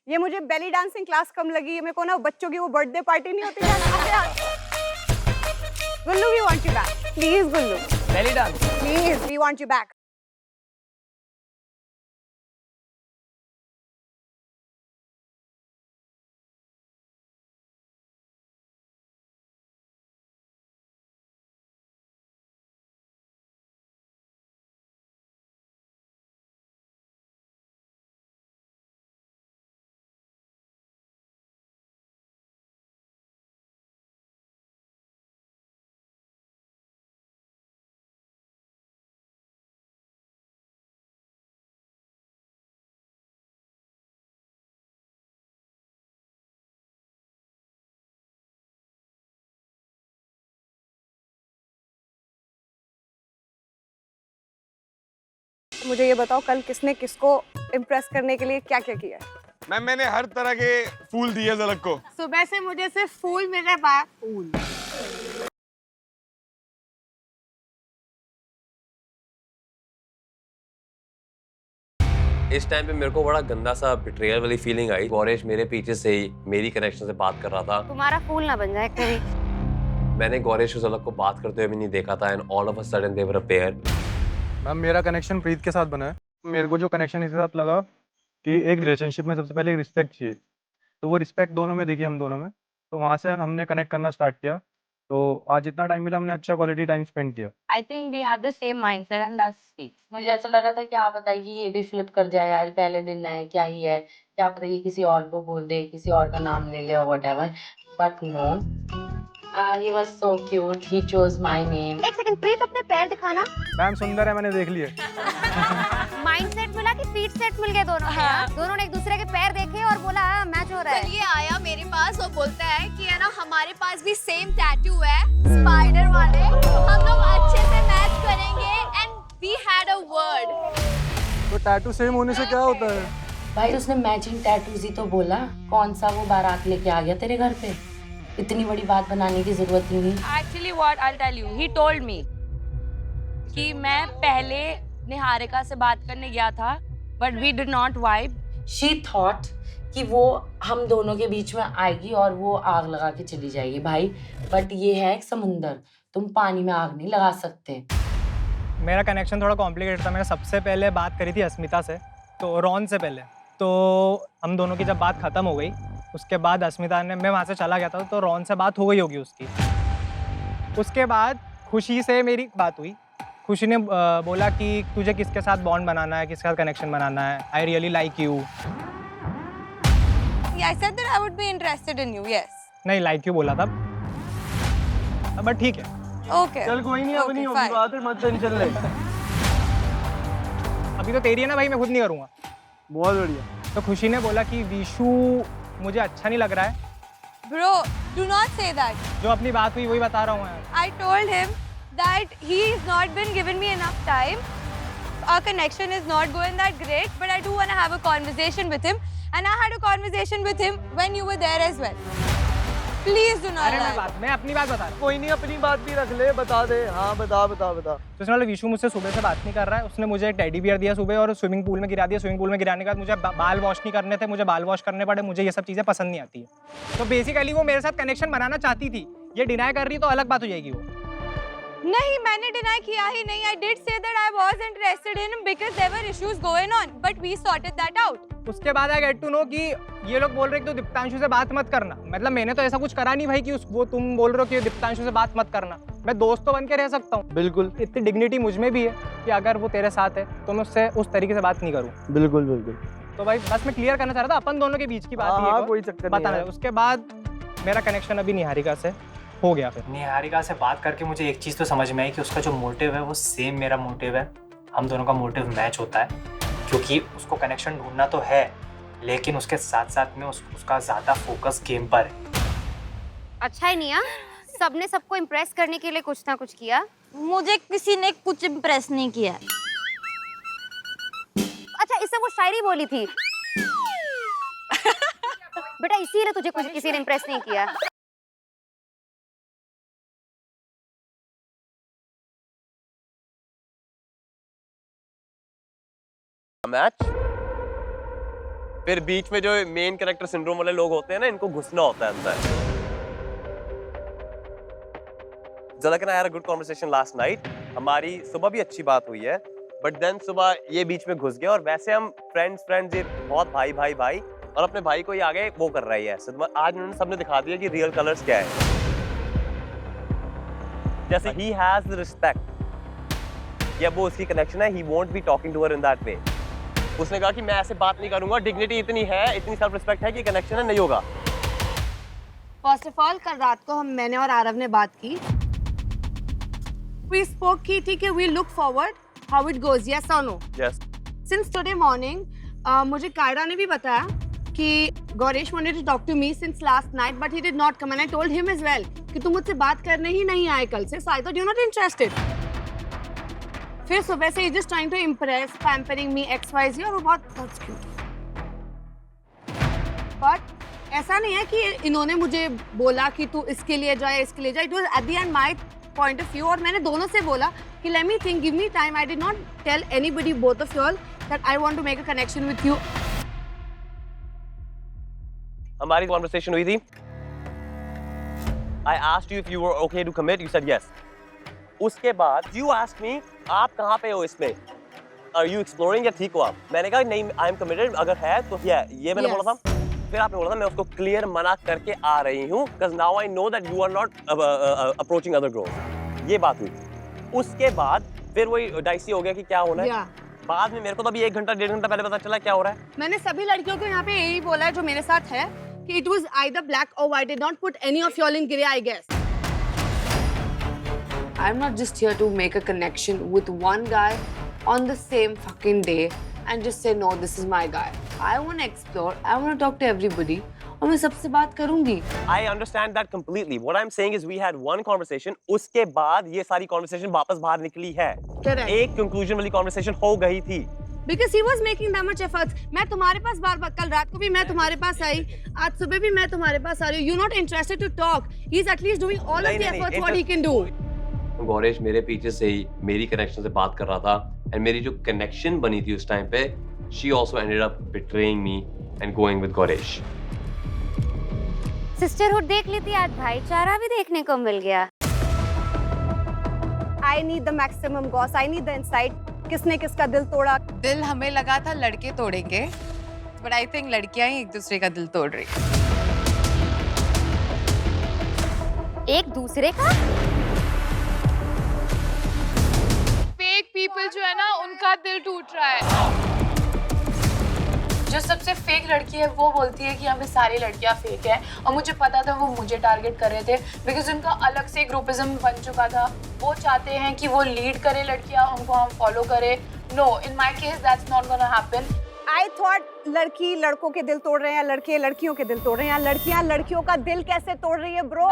Speaker 11: ये मुझे बेली डांसिंग क्लास कम लगी है। मेरे को ना बच्चों की वो बर्थडे पार्टी नहीं होती Gullu, we want you back please. Gullu,
Speaker 3: belly dance
Speaker 11: please, we want you back. मुझे ये बताओ, कल किसने किसको इम्प्रेस करने के लिए क्या क्या किया?
Speaker 19: मैम मैंने हर तरह के फूल दिए झलक को।
Speaker 8: सुबह से मुझे सिर्फ फूल मिल रहा है, बाहर फूल।
Speaker 6: इस टाइम पे मेरे को बड़ा गंदा सा बिट्रेयल वाली फीलिंग आई। गौरेश मेरे पीछे से ही मेरी कनेक्शन से बात कर रहा था।
Speaker 1: तुम्हारा फूल ना बन जाए कभी।
Speaker 6: मैंने गौरेश और झलक को बात करते हुए भी नहीं देखा था, and all of a sudden they were a pair.
Speaker 12: Ma'am मेरा कनेक्शन प्रीत के साथ बना है। मेरे को जो कनेक्शन इसके साथ लगा कि एक रिलेशनशिप में सबसे पहले रिस्पेक्ट चाहिए, तो वो रिस्पेक्ट दोनों में देखी हम दोनों में, तो वहाँ से हमने कनेक्ट करना स्टार्ट किया। तो आज जितना टाइम मिला हमने अच्छा क्वालिटी टाइम स्पेंड किया।
Speaker 5: I think we have the same mindset and that's sweet. मुझे ऐसा लगा था कि आप बताइए ये भी फ्लिप कर जाए यार, पहले दिन है क्या ही है, क्या पता ये किसी और को बोल दे, किसी और का नाम ले ले और whatever, but no, he was so cute, he chose my name।
Speaker 1: एक सेकंड प्रीत, अपने पैर दिखाना।
Speaker 12: मैम सुंदर है, मैंने देख लिए।
Speaker 1: माइंडसेट मिला कि फीट सेट मिल गए दोनों को? हाँ। दोनों ने एक दूसरे के पैर देखे और बोला मैच हो रहा है।
Speaker 2: कल ये आया मेरे पास और बोलता है कि है ना हमारे पास भी सेम टैटू है स्पाइडर वाले, हम लोग अच्छे से मैच करेंगे, and we had a word.
Speaker 12: तो टैटू सेम होने से क्या होता है?
Speaker 5: भाई उसने मैचिंग टैटूज ही तो बोला, कौन सा वो बारात लेके आ गया तेरे घर पे? इतनी बड़ी बात बनाने की जरूरत नहीं।
Speaker 20: Actually what I tell you, he told me कि मैं पहले निहारिका से बात करने गया था, but we did not vibe.
Speaker 5: She thought कि वो हम दोनों के बीच में आएगी और वो आग लगा के चली जाएगी। भाई बट ये है एक समुंदर, तुम पानी में आग नहीं लगा सकते।
Speaker 18: मेरा कनेक्शन थोड़ा कॉम्प्लिकेटेड था। मैंने सबसे पहले बात करी थी अस्मिता से, तो रॉन से पहले। तो हम दोनों की जब बात ख़त्म हो गई, उसके बाद अस्मिता ने, मैं वहाँ से चला गया था, तो रॉन से बात हो गई होगी उसकी। उसके बाद खुशी से मेरी बात हुई। खुशी ने बोला कि तुझे किसके साथ बॉन्ड बनाना है, किसके साथ कनेक्शन बनाना है, I really like you.
Speaker 2: I said that I would be interested in you, yes.
Speaker 18: नहीं, लाइक यू बोला था, बट ठीक है।
Speaker 2: Okay.
Speaker 10: चल कोई नहीं, अब नहीं होगी बात है, मत टेंशन ले।
Speaker 18: अभी तो तेरी है ना भाई, मैं खुद नहीं करूँगा।
Speaker 10: बहुत बढ़िया।
Speaker 18: तो खुशी ने बोला कि विशु मुझे अच्छा नहीं लग रहा है।
Speaker 2: Bro, do not say that.
Speaker 18: जो अपनी बात हुई वही बता रहा हूँ यार।
Speaker 2: I told him that he's not been giving me enough time. Our connection is not going that great, but I do want to have a conversation with him. And I had a conversation with him when you were there as well.
Speaker 9: Please do
Speaker 18: अरे
Speaker 9: not
Speaker 18: मैं अपनी बात बता रहा हूँ।
Speaker 10: कोई नहीं, अपनी बात भी रख ले, बता दे। हाँ बता बता बता।
Speaker 18: तो इसमें मतलब विशु मुझसे सुबह से बात नहीं कर रहा है। उसने मुझे एक टेडी बियर दिया सुबह और स्विमिंग पूल में गिरा दिया। स्विमिंग पूल में गिराने के बाद मुझे बाल वॉश नहीं करने थे, मुझे बाल वॉश करने पड़े। मुझे ये सब चीज़ें पसंद नहीं आती है। तो बेसिकली वो मेरे साथ कनेक्शन बनाना चाहती थी। ये डिनाई कर रही तो अलग बात हो जाएगी वो।
Speaker 9: नहीं, मैंने डिनाई किया ही नहीं। I did say that I was interested in him because there were issues going on, but we sorted that out.
Speaker 18: उसके बाद आई गेट टू नो कि ये लोग बोल रहे हैं कि तो दीप्तांशु से बात मत करना। मतलब मैंने तो ऐसा कुछ करा नहीं भाई कि वो तुम बोल रहे हो कि दीप्तांशु से बात मत करना। मैं दोस्त तो बन के रह सकता हूँ।
Speaker 10: बिल्कुल।
Speaker 18: इतनी डिग्निटी मुझ में भी है कि अगर वो तेरे साथ है तो मैं उससे उस तरीके से बात नहीं करूँ।
Speaker 10: बिल्कुल बिल्कुल।
Speaker 18: तो भाई बस मैं क्लियर करना चाह रहा था अपन दोनों के बीच की बात।
Speaker 10: हाँ, कोई चक्कर नहीं है।
Speaker 18: उसके बाद मेरा कनेक्शन अभी निहारिका से हो गया। फिर
Speaker 21: निहारिका से बात करके मुझे एक चीज़ तो समझ में आई कि उसका जो मोटिव है वो सेम मेरा मोटिव है। हम दोनों का मोटिव मैच होता है, क्योंकि उसको कनेक्शन ढूंढना तो है, लेकिन उसके साथ साथ में उसका ज़्यादा फोकस गेम पर है।
Speaker 1: अच्छा ही निया, सबने सबको इम्प्रेस करने के लिए कुछ ना कुछ किया।
Speaker 9: मुझे किसी ने कुछ इम्प्रेस नहीं किया।
Speaker 1: अच्छा, इससे वो शायरी बोली थी बेटा, इसीलिए तुझे कुछ किसी ने इम्प्रेस नहीं किया।
Speaker 7: मैच। फिर बीच में जो मेन कैरेक्टर सिंड्रोम वाले लोग होते हैं ना, इनको घुसना होता है अंदर। Zalak and I had a good conversation last night. हमारी सुबह भी अच्छी बात हुई है, बट देन सुबह ये बीच में घुस गया और वैसे हम फ्रेंड्स ये बहुत भाई और अपने भाई को ये आगे वो कर रही है। आज उन्होंने सबने दिखा दिया कि रियल कलर्स क्या है। जैसे he has the respect, या वो उसकी कनेक्शन है, he won't be talking to her in that way. उसने कहा कि मैं ऐसे बात नहीं करूंगा, डिग्निटी इतनी है, इतनी सेल्फ रिस्पेक्ट है कि कनेक्शन है, नहीं होगा।
Speaker 2: फर्स्ट ऑफ ऑल, कल रात को मैंने और आरव ने बात की। We spoke की थी कि we look forward how it goes, yes or no?
Speaker 7: Yes.
Speaker 2: Since today morning, मुझे कायरा ने भी बताया कि Gauresh wanted to talk to me since last night, but he did not come, and I told him as well कि तुम मुझसे बात करने ही नहीं आए कल से, so I thought you're not interested. फिर सुबह से just trying to impress, pampering me, XYZ, और वो बहुत cute. But ऐसा नहीं है कि इन्होंने मुझे बोला कि तू इसके लिए जाए, इसके लिए जाए। It was at the end my point of view, और मैंने दोनों से बोला कि let me think, give me time. I did not tell anybody, both of you all, that I want to make a connection with you.
Speaker 7: हमारी conversation हुई थी। I asked you if you were okay to commit. You said yes. उसके बाद you asked me, आप कहाँ पे हो इसमें? Are you exploring या ठीक हो आप? मैंने कहा नहीं, I am committed. अगर है तो ये मैंने बोला था। फिर आपने बोला था मैं उसको क्लियर मना करके आ रही हूँ, because now I know that you are not approaching other girls. ये बात हुई। उसके बाद फिर वही डाइसी हो गया कि क्या होना है। बाद में मेरे को तो अभी 1 घंटा 1.5 घंटा पहले पता चला क्या हो रहा है।
Speaker 2: मैंने सभी लड़कियों को यहाँ पे यही बोला है जो मेरे साथ है कि it was either black or white. Did not put any of y'all in grey, I guess. I'm not just here to make a connection with one guy on the same fucking day and just say no, this is my guy. I want to explore. I want to talk to everybody. और मैं सबसे बात करूंगी।
Speaker 7: I understand that completely. What I'm saying is we had one conversation. उसके बाद ये सारी conversation वापस बाहर निकली है।
Speaker 2: Correct.
Speaker 7: एक conclusion वाली conversation हो गई थी।
Speaker 2: Because he was making that much efforts. मैं तुम्हारे पास बार-बार, कल रात को भी मैं तुम्हारे पास आई, आज सुबह भी मैं तुम्हारे पास आ रही हूँ. You're not interested to talk. He's at least doing all of the efforts what he can do.
Speaker 7: Gauresh मेरे पीछे से ही मेरी कनेक्शन से बात कर रहा था, and मेरी जो कनेक्शन बनी थी उस टाइम पे, she also ended up betraying me and going with Gauresh.
Speaker 1: Sisterhood देख ली थी आज, भाईचारा भी देखने को मिल गया।
Speaker 2: I need the maximum goss. I need the insight. किसने किसका दिल तोड़ा?
Speaker 22: दिल हमें लगा था लड़के तोड़ेंगे, but I think लड़कियां ही एक दूसरे का दिल तोड़ रही।
Speaker 1: एक दूसरे का?
Speaker 14: फेक पीपल जो है ना, उनका दिल टूट रहा है।
Speaker 22: जो सबसे फेक लड़की है वो बोलती है कि यहाँ पे सारी लड़कियां फेक है, और मुझे पता था वो मुझे टारगेट कर रहे थे बिकॉज उनका अलग से ग्रुपिज्म बन चुका था। वो चाहते हैं कि वो लीड करे लड़कियां, उनको हम फॉलो करे। No, in my case that's not gonna happen.
Speaker 2: I thought लड़की लड़कों के दिल तोड़ रहे हैं, लड़के लड़कियों के दिल तोड़ रहे हैं, लड़कियां लड़कियों का दिल कैसे तोड़ रही है bro?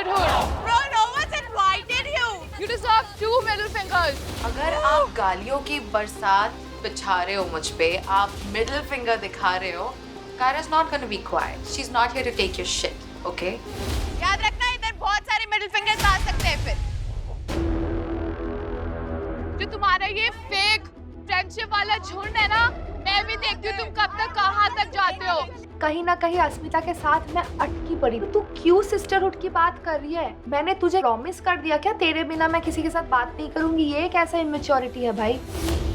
Speaker 22: sisterhood.
Speaker 9: Bro, no one's invited you.
Speaker 22: You deserve 2 middle fingers.
Speaker 4: अगर आप गालियों की बरसात बिछा रहे हो मुझ पे, आप मिडिल फिंगर दिखा रहे हो, Kyra's not gonna be quiet. She's not here to take your shit, okay?
Speaker 9: याद रखना इधर बहुत सारे मिडिल फिंगर्स आ सकते हैं फिर।
Speaker 22: जो तुम्हारा ये फेक फ्रेंडशिप वाला झुंड है ना, मैं भी देखती हूँ तुम कब तक कहाँ तक जाते हो।
Speaker 2: कहीं ना कहीं अस्मिता के साथ मैं अटकी पड़ी। तू क्यों सिस्टरहुड की बात कर रही है? मैंने तुझे प्रॉमिस कर दिया क्या तेरे बिना मैं किसी के साथ बात नहीं करूंगी? ये कैसा इमेच्योरिटी है भाई?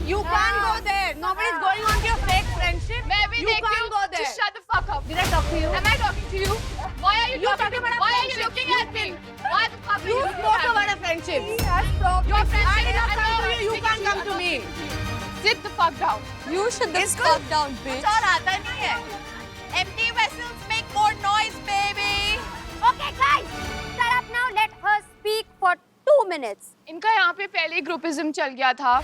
Speaker 9: You can't go there. Nobody's going on to your fake friendship.
Speaker 22: मैं भी
Speaker 9: You
Speaker 22: देखती
Speaker 9: can't
Speaker 22: हूँ।
Speaker 9: go there.
Speaker 22: Just shut the fuck up.
Speaker 9: Did I talk to you?
Speaker 22: Am I talking to you? Why are you talking to me? Why are you looking at me? Why the fuck are
Speaker 9: You
Speaker 22: you
Speaker 9: spoke
Speaker 22: looking at
Speaker 9: about
Speaker 22: me?
Speaker 9: a friendship. Yes,
Speaker 22: Your friendship.
Speaker 9: I did not
Speaker 22: I
Speaker 9: come
Speaker 22: know,
Speaker 9: to you. You
Speaker 22: speaking
Speaker 9: can't come to me.
Speaker 22: Sit the fuck down.
Speaker 9: You should the fuck down, bitch. कुछ और आता नहीं है. Empty vessels make more noise, baby.
Speaker 17: Okay, guys, shut up now. Let her speak for 2 minutes.
Speaker 22: इनका यहाँ पे पहले ही groupism चल गया था.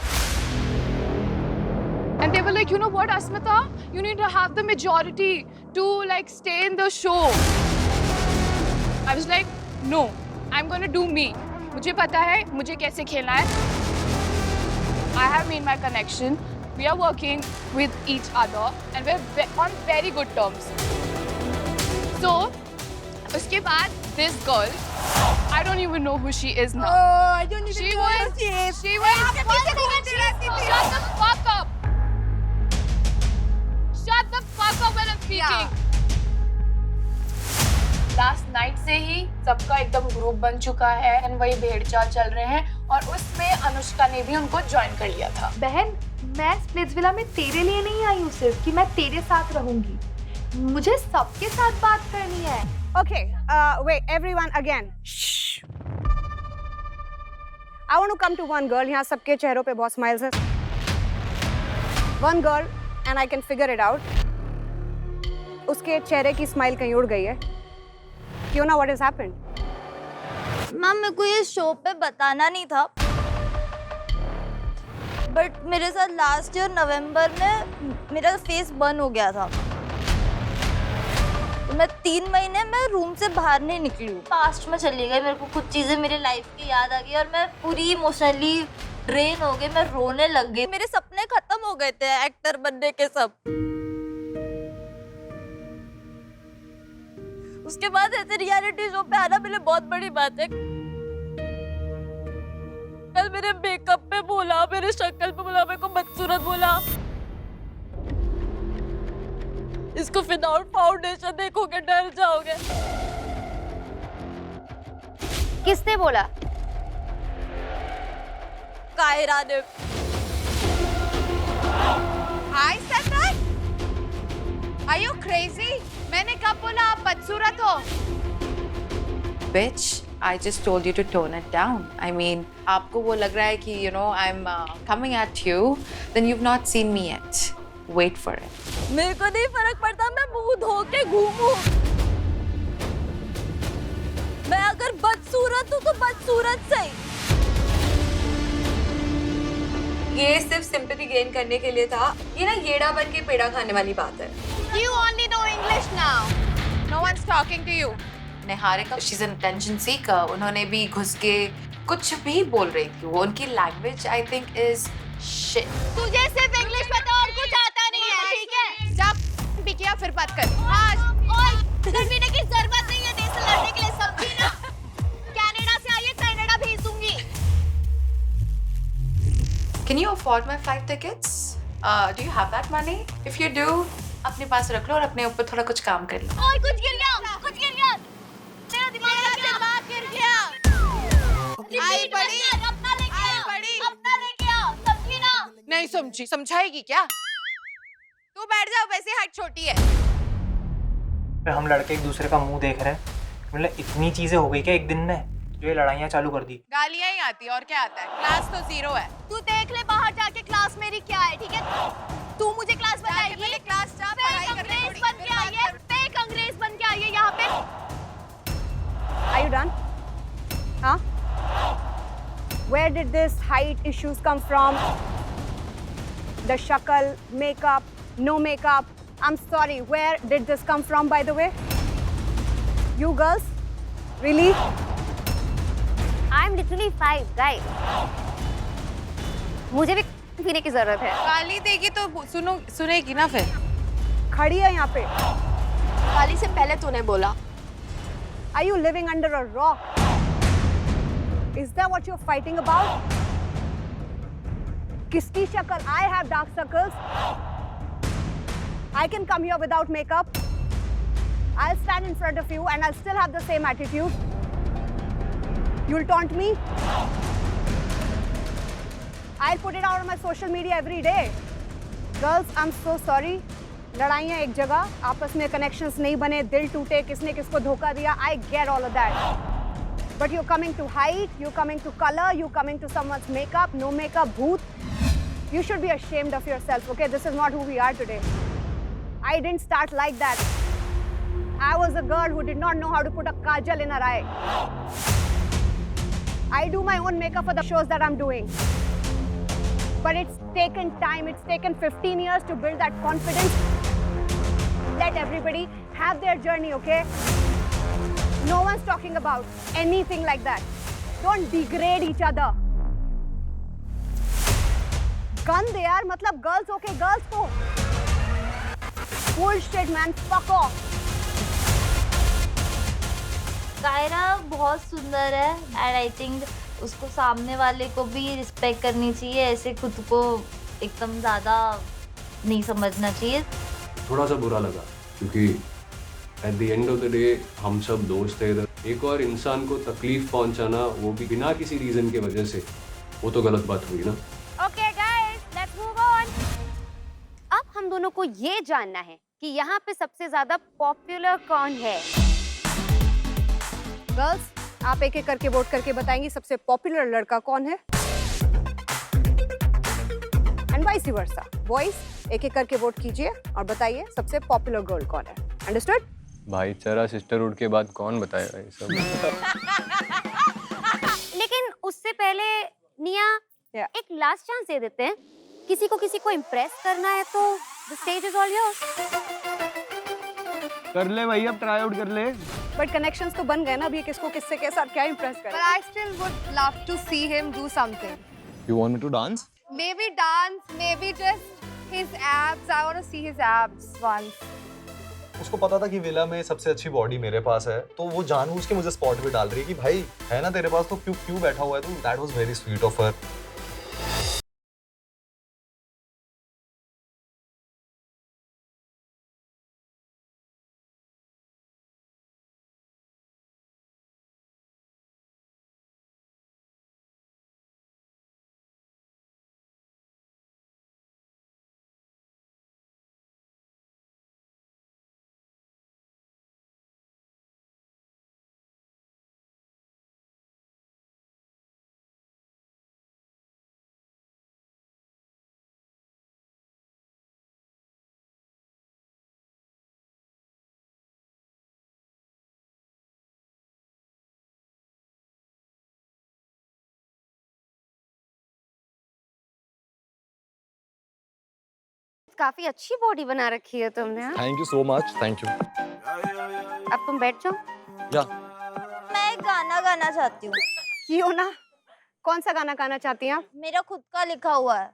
Speaker 22: And they were like, you know what, Asmita? You need to have the majority to like stay in the show. I was like, no, I'm gonna do me. मुझे पता है मुझे कैसे खेलना है. I have made my connection. We are working with each other and we're on very good terms. So, उसके बाद this girl, I don't even know who she is now.
Speaker 9: Oh, I don't even know who she is.
Speaker 22: She was.
Speaker 9: आपके पीछे घूमती रहती थी.
Speaker 22: Shut the fuck up. Shut the fuck up when I'm speaking. Last night से ही सबका एकदम group बन चुका है and वही भेड़चाल चल रहे हैं और उसमें अनुष्का ने भी उनको ज्वाइन कर लिया था.
Speaker 2: बहन, मैं स्प्लिट्सविला में तेरे लिए नहीं आई हूँ सिर्फ कि मैं तेरे साथ रहूंगी. मुझे सबके साथ बात करनी है.
Speaker 8: Okay, wait, everyone again. Shh. I want to come to one girl. यहाँ सबके चेहरों पे बहुत smiles है. One girl, and I can figure it out. उसके चेहरे की स्माइल कहीं उड़ गई है. क्यों ना? What has happened?
Speaker 9: मैम, मेरे को ये शो पे बताना नहीं था. बट मेरे साथ लास्ट ईयर नवंबर में मेरा फेस बर्न हो गया था. मैं 3 महीने में रूम से बाहर नहीं निकली हूँ. पास्ट में चली गई. मेरे को कुछ चीजें मेरे लाइफ की याद आ गई और मैं पूरी इमोशनली ड्रेन हो गई. मैं रोने लग गई. मेरे सपने खत्म हो गए थे एक्टर बनने के सब. उसके बाद ऐसे रियलिटी शो पे आना मेरे लिए बहुत बड़ी बात है. कल मेरे मेकअप पे बोला, मेरे शक्ल पे बोला, मेरे को बदसूरत बोला. इसको विदाउट फाउंडेशन देखोगे डर जाओगे.
Speaker 17: किसने बोला?
Speaker 9: कायरा ने.
Speaker 22: I said that? Are you crazy? मैंने कब बोला आप बदसूरत हो?
Speaker 4: Bitch, I just told you to tone it down. I mean, आपको वो लग रहा है कि you know I'm coming at you, then you've not seen me yet. Wait for it.
Speaker 9: मेरे को नहीं फर्क पड़ता मैं मुंह धो के घूमूं. मैं अगर बदसूरत हूँ तो बदसूरत सही.
Speaker 15: ये सिर्फ सिंपैथी गेन करने के लिए था. ये ना येड़ा बन के पेड़ा खाने वाली बात है.
Speaker 22: You only know English now. No one's talking to you.
Speaker 4: Niharika, she's an attention seeker. उन्होंने भी घुस के कुछ भी बोल रही थी. वो उनकी language I think is shit.
Speaker 22: तुझे सिर्फ इंग्लिश पता और कुछ आता नहीं है, ठीक है? जब भी किया फिर बात कर. आज
Speaker 9: लड़ने की जरूरत नहीं है देश से लड़ने के लिए. समझी ना? कनाडा से आई है, कनाडा भेज दूंगी.
Speaker 4: Can you afford my flight tickets? Do you have that money? If you do, अपने पास रख लो और अपने ऊपर थोड़ा कुछ काम कर लो.
Speaker 9: ओए कुछ गिर गया, कुछ गिर गया. तेरा दिमाग गिर गया.
Speaker 22: आई पड़ी.
Speaker 9: अपना लेके आ. अपना लेके आ. समझी ना?
Speaker 22: नहीं समझी. समझाएगी क्या? तू बैठ जा, वैसे हाइट छोटी है.
Speaker 21: हम लड़के एक दूसरे का मुंह देख रहे हैं. मतलब इतनी चीजें हो गई क्या एक दिन में जो ये लड़ाइयाँ चालू कर दी.
Speaker 22: गालियाँ ही आती है और क्या आता है. क्लास तो 0 है.
Speaker 9: तू देख ले बाहर जाके क्लास मेरी क्या है, ठीक है? तू मुझे क्लास बताएगी.
Speaker 22: पहले क्लास जा, पढ़ाई करने
Speaker 9: अंग्रेज बन के आई है. फेक अंग्रेज बन के आई है यहाँ पे.
Speaker 8: Are you done? Huh? Where did this height issues come from? The shakal, makeup, no makeup. I'm sorry, where did this come from, by the way? You girls? Really?
Speaker 17: I am literally 5 guys. मुझे भी पीने की जरूरत है।
Speaker 15: गाली देगी तो सुनेगी ना फिर।
Speaker 8: खड़ी है यहाँ पे।
Speaker 15: गाली से पहले तूने बोला।
Speaker 8: Are you living under a rock? Is that what you're fighting about? किसकी शक्ल? I have dark circles. I can come here without makeup. I'll stand in front of you and I'll still have the same attitude. You'll taunt me. I'll put it out on my social media every day. Girls, I'm so sorry. लड़ाइयाँ एक जगह, आपस में connections नहीं बने, दिल टूटे, किसने किसको धोखा दिया. I get all of that. But you're coming to height, you're coming to color, you're coming to someone's makeup, no makeup, bhoot. You should be ashamed of yourself, okay? This is not who we are today. I didn't start like that. I was a girl who did not know how to put a kajal in her eye. I do my own makeup for the shows that I'm doing. But it's taken time, it's taken 15 years to build that confidence. Let everybody have their journey, okay? No one's talking about anything like that. Don't degrade each other. गंद यार, मतलब girls okay, girls को. Bullshit man, fuck off.
Speaker 9: Kiara बहुत सुंदर है and I think उसको सामने वाले को भी रिस्पेक्ट करनी चाहिए, ऐसे खुद को एकदम ज़्यादा नहीं समझना चाहिए।
Speaker 13: थोड़ा सा बुरा लगा क्योंकि at the end of the day हम सब दोस्त थे इधर, एक और इंसान को तकलीफ पहुंचाना वो भी बिना किसी रीज़न के वजह से, वो तो गलत बात हुई ना।
Speaker 17: Okay guys, let's move on. अब हम दोनों को ये जानना है कि यहाँ पे सबसे ज्यादा पॉपुलर कौन है।
Speaker 8: गर्ल्स, आप एक एक करके वोट करके बताएंगी सबसे पॉपुलर लड़का कौन है एंड वाइस वर्सा। बॉयज एक एक करके वोट कीजिए और बताइए सबसे पॉपुलर गर्ल कौन है। अंडरस्टूड?
Speaker 16: भाईचारा सिस्टरहुड के बाद कौन बताएगा ये सब?
Speaker 17: लेकिन उससे पहले निया एक लास्ट चांस दे देते हैं। किसी को इम्प्रेस करना है तो the stage is all yours.
Speaker 10: कर ले भाई, अब ट्राई आउट कर ले।
Speaker 8: बट कनेक्शंस तो बन गए ना, अभी किसको किससे के साथ क्या इम्प्रेस करें।
Speaker 2: But I still would love to see him do something.
Speaker 12: You want me to dance?
Speaker 2: Maybe dance, maybe just his abs. I want to see his abs once.
Speaker 12: उसको पता था कि विला में सबसे अच्छी बॉडी मेरे पास है, तो वो जानबूझ के मुझे स्पॉट पे डाल रही है कि भाई है ना तेरे पास, तो क्यों बैठा हुआ है तू। That was very sweet of her.
Speaker 17: काफी अच्छी बॉडी बना रखी है तुमने। हाँ?
Speaker 12: Thank you so much, thank you.
Speaker 17: अब तुम बैठ जाओ।
Speaker 12: या
Speaker 9: मैं एक गाना गाना चाहती हूँ।
Speaker 8: क्यों ना? कौन सा गाना गाना चाहती हैं आप?
Speaker 9: मेरा खुद का लिखा हुआ है।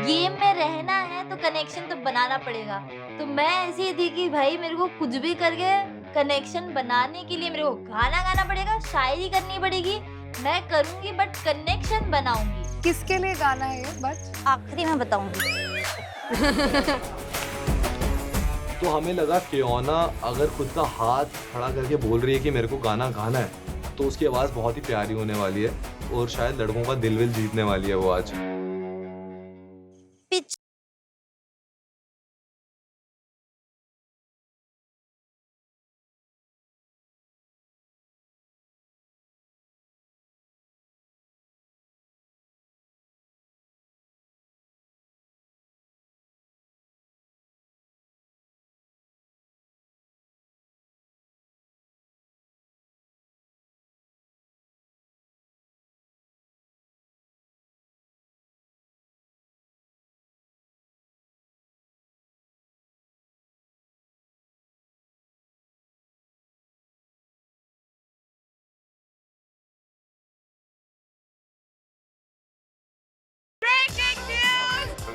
Speaker 9: गेम में रहना है तो कनेक्शन तो बनाना पड़ेगा। तो मैं ऐसी थी कि भाई मेरे को कुछ भी करके कनेक्शन बनाने के लिए मेरे को गाना गाना पड़ेगा, शायरी करनी पड़ेगी, मैं करूंगी बट कनेक्शन बनाऊंगी।
Speaker 2: किसके लिए गाना है ये? बट
Speaker 9: आखिरी में बताऊंगी।
Speaker 12: तो हमें लगा क्यों ना अगर खुद का हाथ खड़ा करके बोल रही है कि मेरे को गाना गाना है, तो उसकी आवाज़ बहुत ही प्यारी होने वाली है और शायद लड़कों का दिल विल जीतने वाली है वो आज।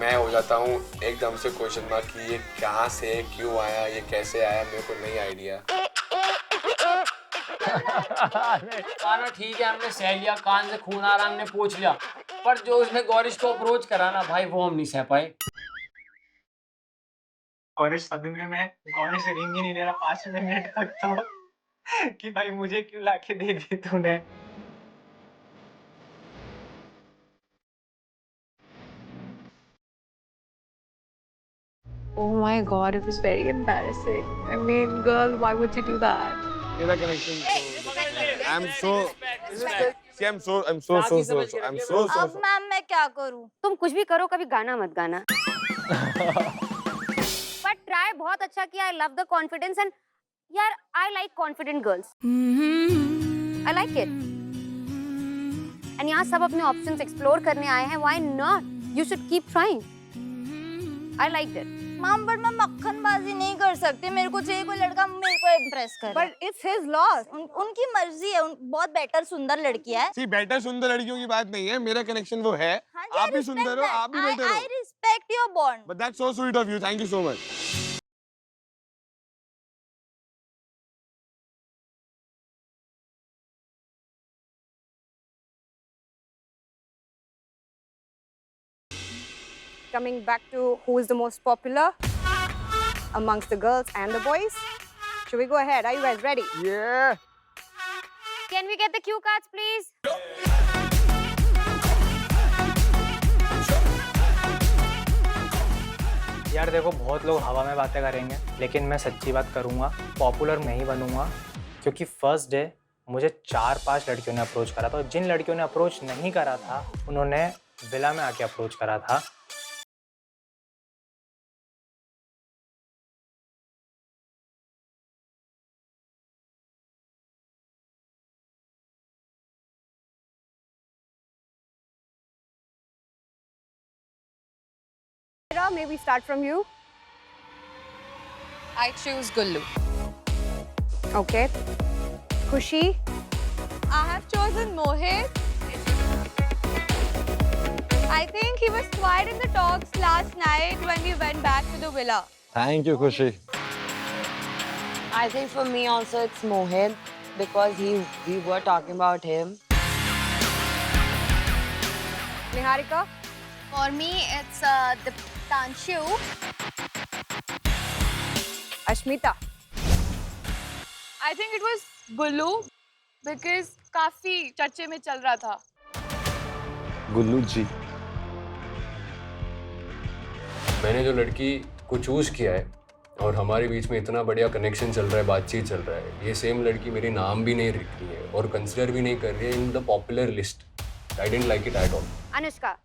Speaker 6: मैं हो जाता हूँ एकदम से क्वेश्चन मार्क कि ये कहाँ से क्यों आया, ये कैसे आया, मेरे को नहीं आइडिया।
Speaker 3: अरे ठीक है, हमने सह लिया, कान से खून आ रहा हमने पूछ लिया, पर जो उसने गौरिश को अप्रोच करा ना भाई, वो हम नहीं सह पाए।
Speaker 21: गौरिश अभी मैं गौरिश से रिंग ही नहीं ले रहा 5 मिनट तक, तो कि भाई मुझे क्यों लाके दे दी तूने।
Speaker 2: Oh my god, it was very embarrassing. I mean, girl, why would you do that?
Speaker 19: मेरा कनेक्शन I'm so
Speaker 9: अब मैम मैं क्या करूं?
Speaker 17: तुम कुछ भी करो, कभी गाना मत गाना। बट ट्राई बहुत अच्छा किया। I love the confidence and यार I like confident girls. I like it. And यहाँ सब अपने ऑप्शंस एक्सप्लोर करने आए हैं। Why not? You should keep trying. I like it.
Speaker 9: Ma'am पर मैं मक्खनबाजी नहीं कर सकती, मेरे को चाहिए कोई लड़का मेरे को इम्प्रेस करे।
Speaker 8: But it's his loss.
Speaker 9: उनकी मर्जी है, बहुत बेटर सुंदर लड़की है।
Speaker 19: सी बेटर सुंदर लड़कियों की बात नहीं है, मेरा कनेक्शन वो है। आप भी सुंदर हो, आप भी बेटर हो।
Speaker 9: I respect your bond.
Speaker 19: But that's so sweet of you. Thank you so much.
Speaker 8: Coming back to who is the most popular amongst the girls and the boys. Should we go ahead? Are you guys ready?
Speaker 19: Yeah.
Speaker 17: Can we get the cue cards, please?
Speaker 21: यार देखो, बहुत लोग हवा में बातें करेंगे, लेकिन मैं सच्ची बात करूंगा, पॉपुलर मैं ही बनूंगा। क्योंकि फर्स्ट डे मुझे 4-5 लड़कियों ने अप्रोच करा था, और जिन लड़कियों ने अप्रोच नहीं करा था उन्होंने विला में आके अप्रोच करा था।
Speaker 8: May we start from you?
Speaker 15: I choose Gullu.
Speaker 8: Okay. Khushi?
Speaker 15: I have chosen Mohit. I think he was quiet in the talks last night when we went back to the villa.
Speaker 12: Thank you, Khushi.
Speaker 5: I think for me also it's Mohit because we were talking about him.
Speaker 8: Niharika?
Speaker 2: For me, it's Tanshu.
Speaker 8: Ashmita?
Speaker 22: I think it was Gullu because काफी चर्चे में चल रहा था।
Speaker 12: गुल्लू जी।
Speaker 13: मैंने जो लड़की को चूज किया है और हमारे बीच में इतना बढ़िया कनेक्शन चल रहा है, बातचीत चल रहा है, ये सेम लड़की मेरी नाम भी नहीं लिख रही है और कंसिडर भी नहीं कर रही है in the popular list. I didn't like it at all.
Speaker 17: Anushka?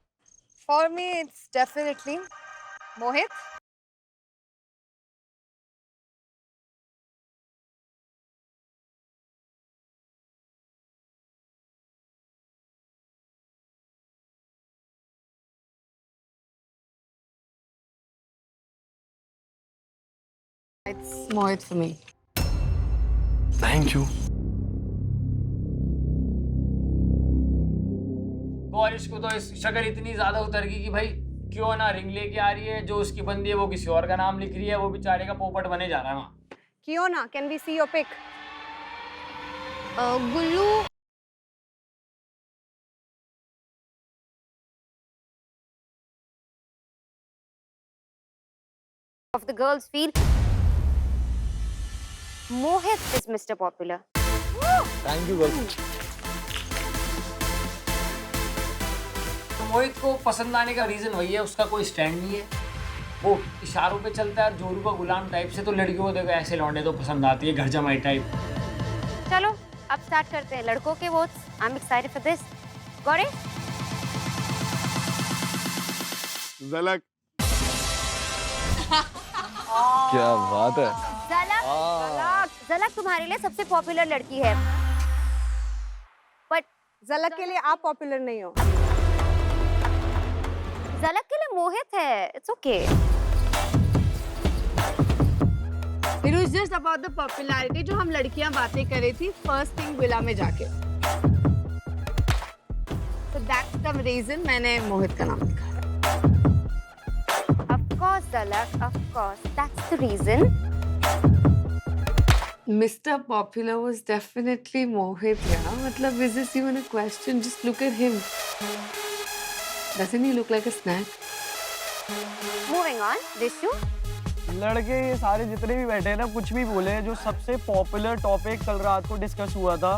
Speaker 2: For me, it's definitely Mohit.
Speaker 15: It's Mohit for me.
Speaker 12: Thank you.
Speaker 3: Gaurish को तो इस शक्ल इतनी ज्यादा उतर गई कि भाई क्यों ना रिंग लेके आ रही है, जो उसकी बंदी है वो किसी और का नाम लिख रही है, वो बेचारे का पोपट बने जा रहा है वहाँ।
Speaker 8: Kiona, can we see your pic?
Speaker 2: Gullu.
Speaker 17: Of the girls feel Mohit is Mr. Popular.
Speaker 12: Thank you, girl.
Speaker 3: मोहित को पसंद आने का रीजन वही है, उसका कोई स्टैंड नहीं है, वो इशारों पे चलता है और जोरू का गुलाम टाइप से। तो लड़कियों को देखो ऐसे लौंडे तो पसंद आती है, घर जमाई टाइप।
Speaker 17: चलो अब स्टार्ट करते हैं लड़कों के votes. I am excited for this. Gauri?
Speaker 19: झलक।
Speaker 12: क्या बात है।
Speaker 17: झलक तुम्हारे लिए सबसे पॉपुलर लड़की है, बट
Speaker 8: झलक के लिए आप पॉपुलर नहीं हो।
Speaker 17: झलक के लिए मोहित है। It's okay.
Speaker 2: It was just about the popularity जो हम लड़कियां बातें कर रही थी फर्स्ट थिंग विला में जाके। So that's the reason मैंने मोहित का नाम लिखा।
Speaker 17: Zalak, of course. That's the reason.
Speaker 4: Mr. Popular was definitely Mohit, yeah. Matlab, is this even a question? Just look at him. Doesn't he look like a snack?
Speaker 17: Moving on, Dishu.
Speaker 10: लड़के ये सारे जितने भी बैठे हैं ना, कुछ भी बोले, जो सबसे पॉपुलर टॉपिक कल रात को डिस्कस हुआ था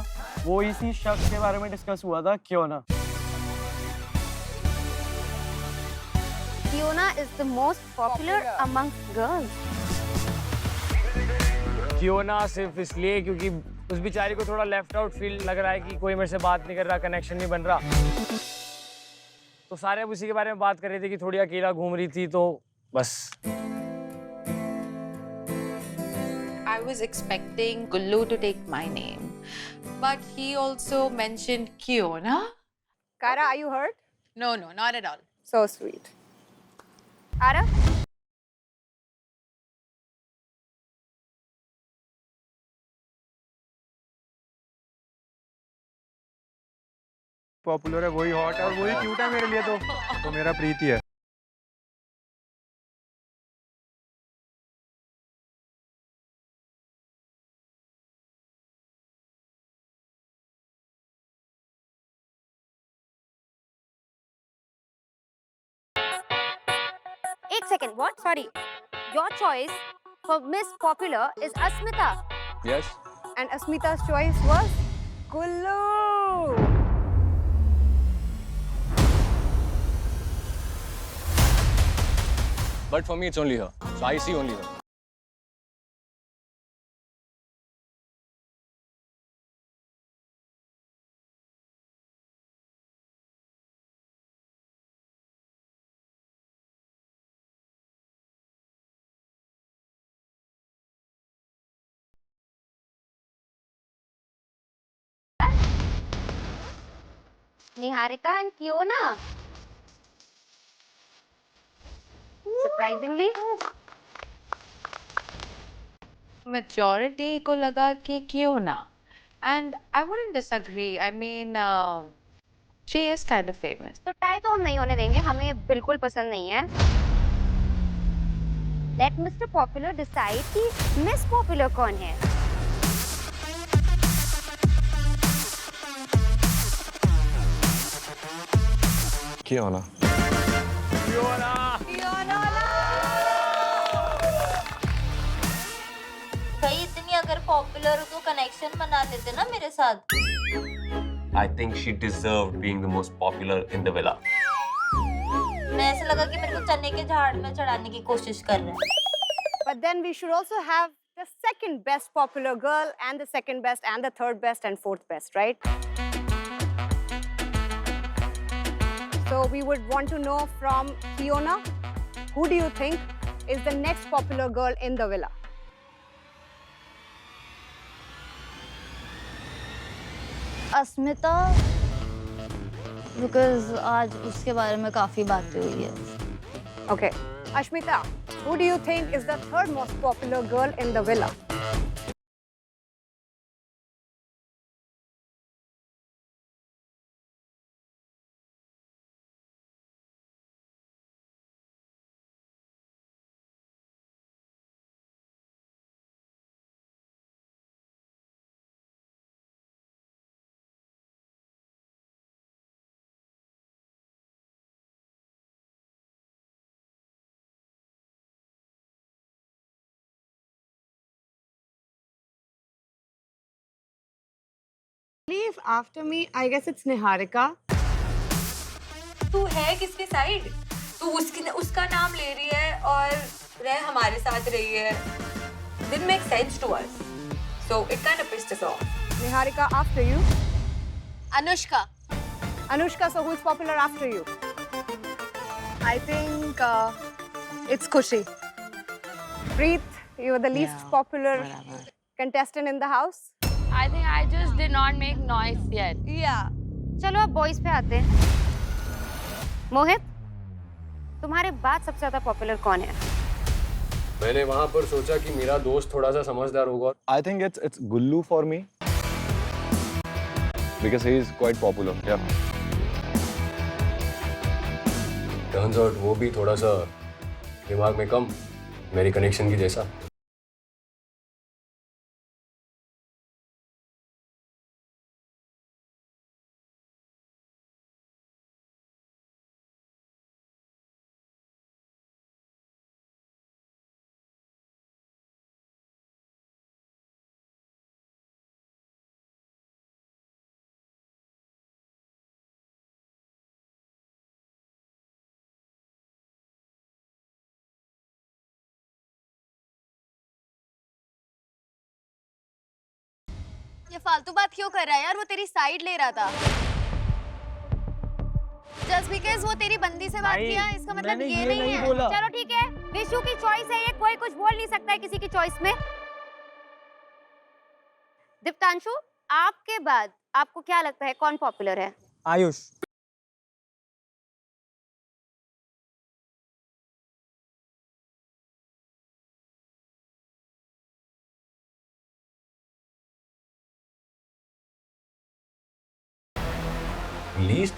Speaker 10: वो इसी शख्स के बारे में डिस्कस हुआ था, क्यों ना।
Speaker 17: Fiona is the most popular amongst girls.
Speaker 3: क्यों ना सिर्फ इसलिए क्योंकि उस बेचारी को थोड़ा लेफ्ट आउट फील लग रहा है कि कोई मेरे से बात नहीं कर रहा, कनेक्शन नहीं बन रहा, तो सारे अब उसी के बारे में बात कर रहे थे कि थोड़ी अकेला घूम रही थी, तो बस।
Speaker 4: I was expecting Gullu to take my name, but he also mentioned Kiona.
Speaker 8: Kara, are you hurt?
Speaker 4: No, not at all.
Speaker 8: So sweet.
Speaker 17: Ara?
Speaker 12: Popular है, वही हॉट है और वही क्यूट है मेरे लिए, तो मेरा प्रीति है।
Speaker 17: एक second, what? Sorry. Your choice for Miss Popular is Asmita.
Speaker 16: Yes.
Speaker 8: And Asmita's choice was Gullu.
Speaker 16: But for me, it's only her. So I see only her.
Speaker 17: Niharika and Fiona. Surprisingly.
Speaker 4: Majority को लगा कि Kiona, and I wouldn't disagree. I mean, she is kind of famous.
Speaker 17: तो tie तो हम नहीं होने देंगे, हमें बिल्कुल पसंद नहीं है। Let Mr. Popular decide कि Miss Popular कौन है।
Speaker 16: क्यों ना?
Speaker 9: भाई इतनी अगर पॉपुलर हो तो कनेक्शन बना लेते ना मेरे साथ।
Speaker 6: I think she deserved being the most popular in the villa.
Speaker 9: मैं ऐसे लगा कि मेरे को चने के झाड़ में चढ़ाने की कोशिश कर रहे हैं।
Speaker 8: But then we should also have the second best popular girl and the second best and the third best and fourth best, right? So we would want to know from Fiona, who do you think is the next popular girl in the villa?
Speaker 9: Asmita, because आज उसके बारे में काफी बातें हुई है।
Speaker 8: Okay, Ashmita, who do you think is the third most popular girl in the villa? Leave after me, I guess it's Niharika.
Speaker 15: तू है किसके साइड? तू उसका नाम ले रही है और रह हमारे साथ रही है। Didn't make sense to us. So it kind of pissed us off.
Speaker 8: Niharika, after you.
Speaker 15: Anushka.
Speaker 8: Anushka, so who is popular after you? I think it's Khushi. Preet, you are the least popular contestant in the house.
Speaker 5: I think I just did not make noise yet.
Speaker 8: Yeah.
Speaker 17: चलो अब boys पे आते हैं। मोहित, तुम्हारे बाद सबसे ज्यादा popular कौन है?
Speaker 13: मैंने वहाँ पर सोचा कि मेरा दोस्त थोड़ा सा समझदार होगा।
Speaker 12: I think it's Gullu for me because he is quite popular. Yeah.
Speaker 13: Turns out वो भी थोड़ा सा दिमाग में कम, मेरी कनेक्शन की जैसा।
Speaker 17: ये फालतू बात क्यों कर रहा है यार? वो तेरी साइड ले रहा था। जस्ट बिकॉज वो तेरी बंदी से बात किया इसका मतलब ये नहीं है। चलो ठीक है, विशु की चॉइस है ये, कोई कुछ बोल नहीं सकता है किसी की चॉइस में। दीप्तांशु, आपके बाद आपको क्या लगता है कौन पॉपुलर है?
Speaker 18: आयुष।
Speaker 13: लीस्ट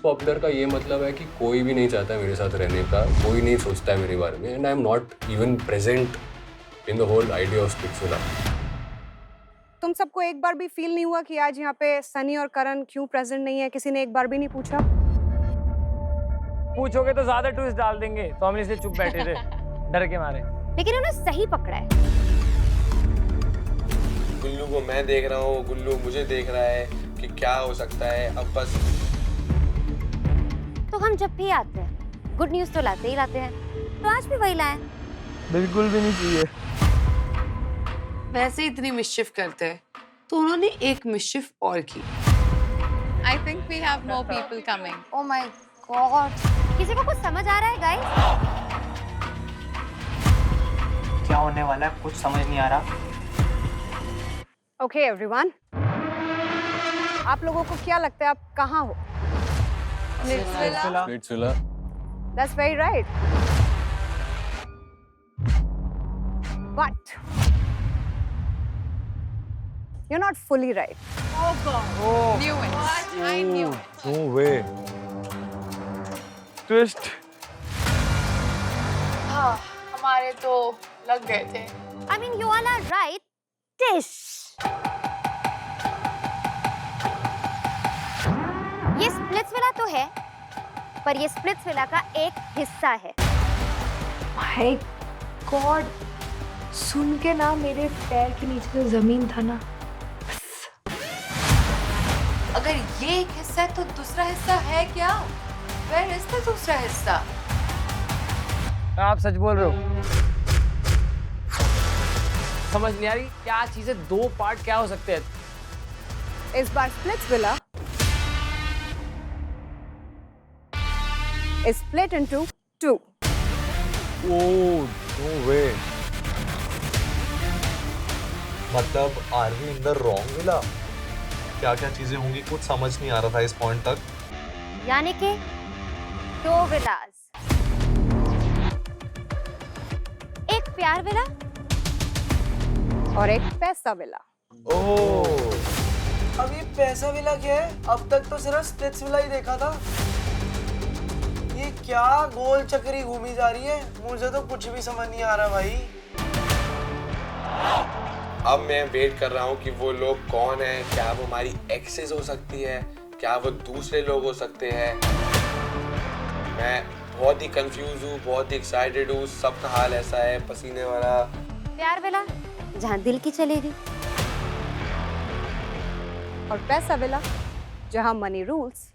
Speaker 13: पॉपुलर का ये मतलब है कि कोई भी नहीं चाहता है मेरे साथ रहने का, कोई नहीं सोचता है मेरे बारे में, and I am not even present in the whole idea of Splitsvilla.
Speaker 11: तुम सबको एक बार भी फील नहीं हुआ कि आज यहाँ पे सनी और करण क्यों प्रेजेंट नहीं है? किसी ने एक बार भी नहीं पूछा?
Speaker 3: पूछोगे तो ज्यादा ट्विस्ट डाल देंगे, तो हम इसलिए चुप बैठे थे डर के मारे।
Speaker 17: लेकिन उन्होंने सही पकड़ा है।
Speaker 6: गुल्लू को मैं देख रहा हूँ, गुल्लू मुझे देख रहा है कि क्या हो सकता है। अब बस
Speaker 17: तो हम जब भी आते हैं गुड न्यूज तो लाते ही लाते हैं, तो आज भी वही लाए।
Speaker 18: बिल्कुल भी नहीं चाहिए।
Speaker 4: वैसे इतनी मिस्चिफ करते हैं तो उन्होंने एक मिस्चिफ और की।
Speaker 2: I think we have more people coming.
Speaker 17: Oh my God! किसी को कुछ समझ आ रहा है गाइस?
Speaker 21: क्या होने वाला है कुछ समझ नहीं आ रहा।
Speaker 11: Okay, everyone. आप लोगों को क्या लगता है आप कहाँ हो?
Speaker 16: Splitsvilla.
Speaker 11: That's very right. But you're not fully right.
Speaker 2: Oh God! Knew it. What? I knew it.
Speaker 12: No way. Twist.
Speaker 22: हाँ, हमारे तो लग गए थे।
Speaker 17: I mean, you all are right. Tish. ये स्प्लिट्सविला तो है, पर ये स्प्लिट्सविला का एक हिस्सा है।
Speaker 2: My God! सुन के ना मेरे पैर के नीचे जो जमीन था ना,
Speaker 4: अगर ये एक हिस्सा है तो दूसरा हिस्सा है क्या? Where is the दूसरा हिस्सा?
Speaker 3: आप सच बोल रहे हो? समझ नहीं आ रही क्या चीजें, दो पार्ट क्या हो सकते हैं?
Speaker 11: इस बार Splitsvilla is split into two.
Speaker 12: Oh, no way.
Speaker 20: मतलब are we in the wrong villa? क्या क्या चीजें होंगी कुछ समझ नहीं आ रहा था इस पॉइंट तक।
Speaker 17: यानी कि दो विलास, एक प्यार विला
Speaker 11: और एक पैसा विला।
Speaker 10: ओह, अब ये पैसा विला क्या है? अब तक तो सिर्फ स्प्लिट्सविला ही देखा था। ये क्या गोल चक्री घूमी जा रही है? मुझे तो कुछ भी समझ नहीं आ रहा भाई।
Speaker 6: अब मैं वेट कर रहा हूँ कि वो लोग कौन है। क्या वो हमारी एक्सेस हो सकती है, क्या वो दूसरे लोग हो सकते हैं। मैं बहुत ही कंफ्यूज हूँ, बहुत ही एक्साइटेड हूँ। सबका हाल ऐसा है, पसीने वाला।
Speaker 17: प्यार विला जहाँ दिल की चलेगी,
Speaker 11: और पैसा विला जहाँ मनी रूल्स।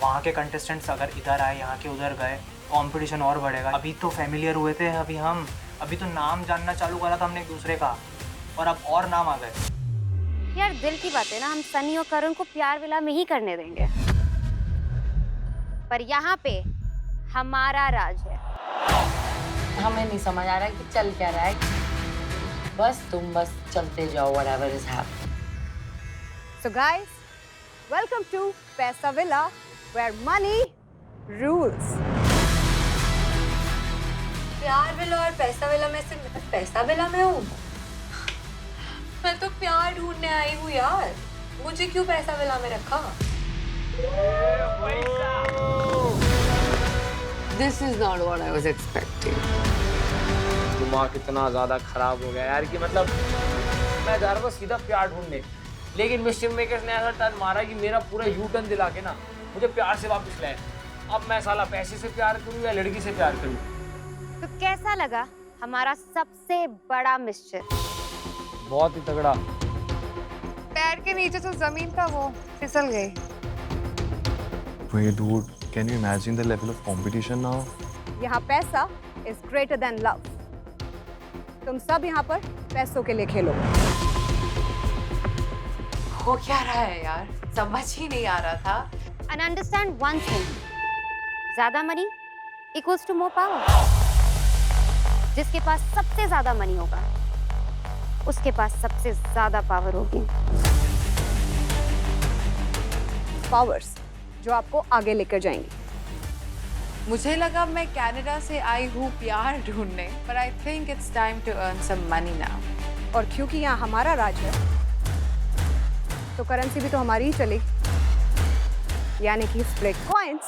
Speaker 21: वहाँ के कंटेस्टेंट्स अगर इधर आए, यहाँ के उधर गए, कंपटीशन और बढ़ेगा। अभी तो फैमिलियर हुए थे, अभी तो नाम जानना चालू करा था हमने एक दूसरे का, और अब और नाम आ गए।
Speaker 17: यार दिल की बात है ना, हम सनी और करण को प्यार विला में ही करने देंगे, पर यहाँ पे हमारा राज है।
Speaker 5: हमें नहीं समझ आ रहा है कि चल क्या रहा है। तुम बस चलते जाओ, whatever is happening.
Speaker 11: So guys, welcome to Paisa Villa, where money rules.
Speaker 15: प्यार विला और पैसा विला में से मैं पैसा विला में हूँ। मैं तो प्यार ढूंढने आई हूँ यार, मुझे क्यों पैसा विला में रखा?
Speaker 4: This is not what I was expecting.
Speaker 3: दिमाग इतना ज्यादा खराब हो गया यार कि मतलब मैं जा रहा था सीधा प्यार ढूंढने, लेकिन मिस्टर मेकर्स ने ऐसा टर्न मारा कि मेरा पूरा यू टर्न दिला के ना मुझे प्यार से वापस लाया। अब मैं साला पैसे से प्यार करूं या लड़की से प्यार करूं?
Speaker 17: तो कैसा लगा हमारा सबसे बड़ा मिस्टर?
Speaker 3: बहुत ही तगड़ा।
Speaker 2: पैर के नीचे जो जमीन था वो फिसल गई।
Speaker 20: Wait, dude, can you imagine the level of competition now?
Speaker 11: यहाँ पैसा is greater than love. तुम सब यहाँ पर पैसों के लिए खेलो।
Speaker 4: हो क्या रहा है यार, समझ ही नहीं आ रहा था।
Speaker 17: And understand one thing, ज्यादा money equals to more power. जिसके पास सबसे ज्यादा मनी होगा उसके पास सबसे ज्यादा पावर होगी।
Speaker 11: पावर्स जो आपको आगे लेकर जाएंगी।
Speaker 4: मुझे लगा मैं कनाडा से आई हूँ प्यार ढूंढने, but I think it's time to earn some money now.
Speaker 11: और क्योंकि यहाँ हमारा राज है तो करेंसी भी तो हमारी ही चलेगी, यानी कि स्प्लिट कॉइंस।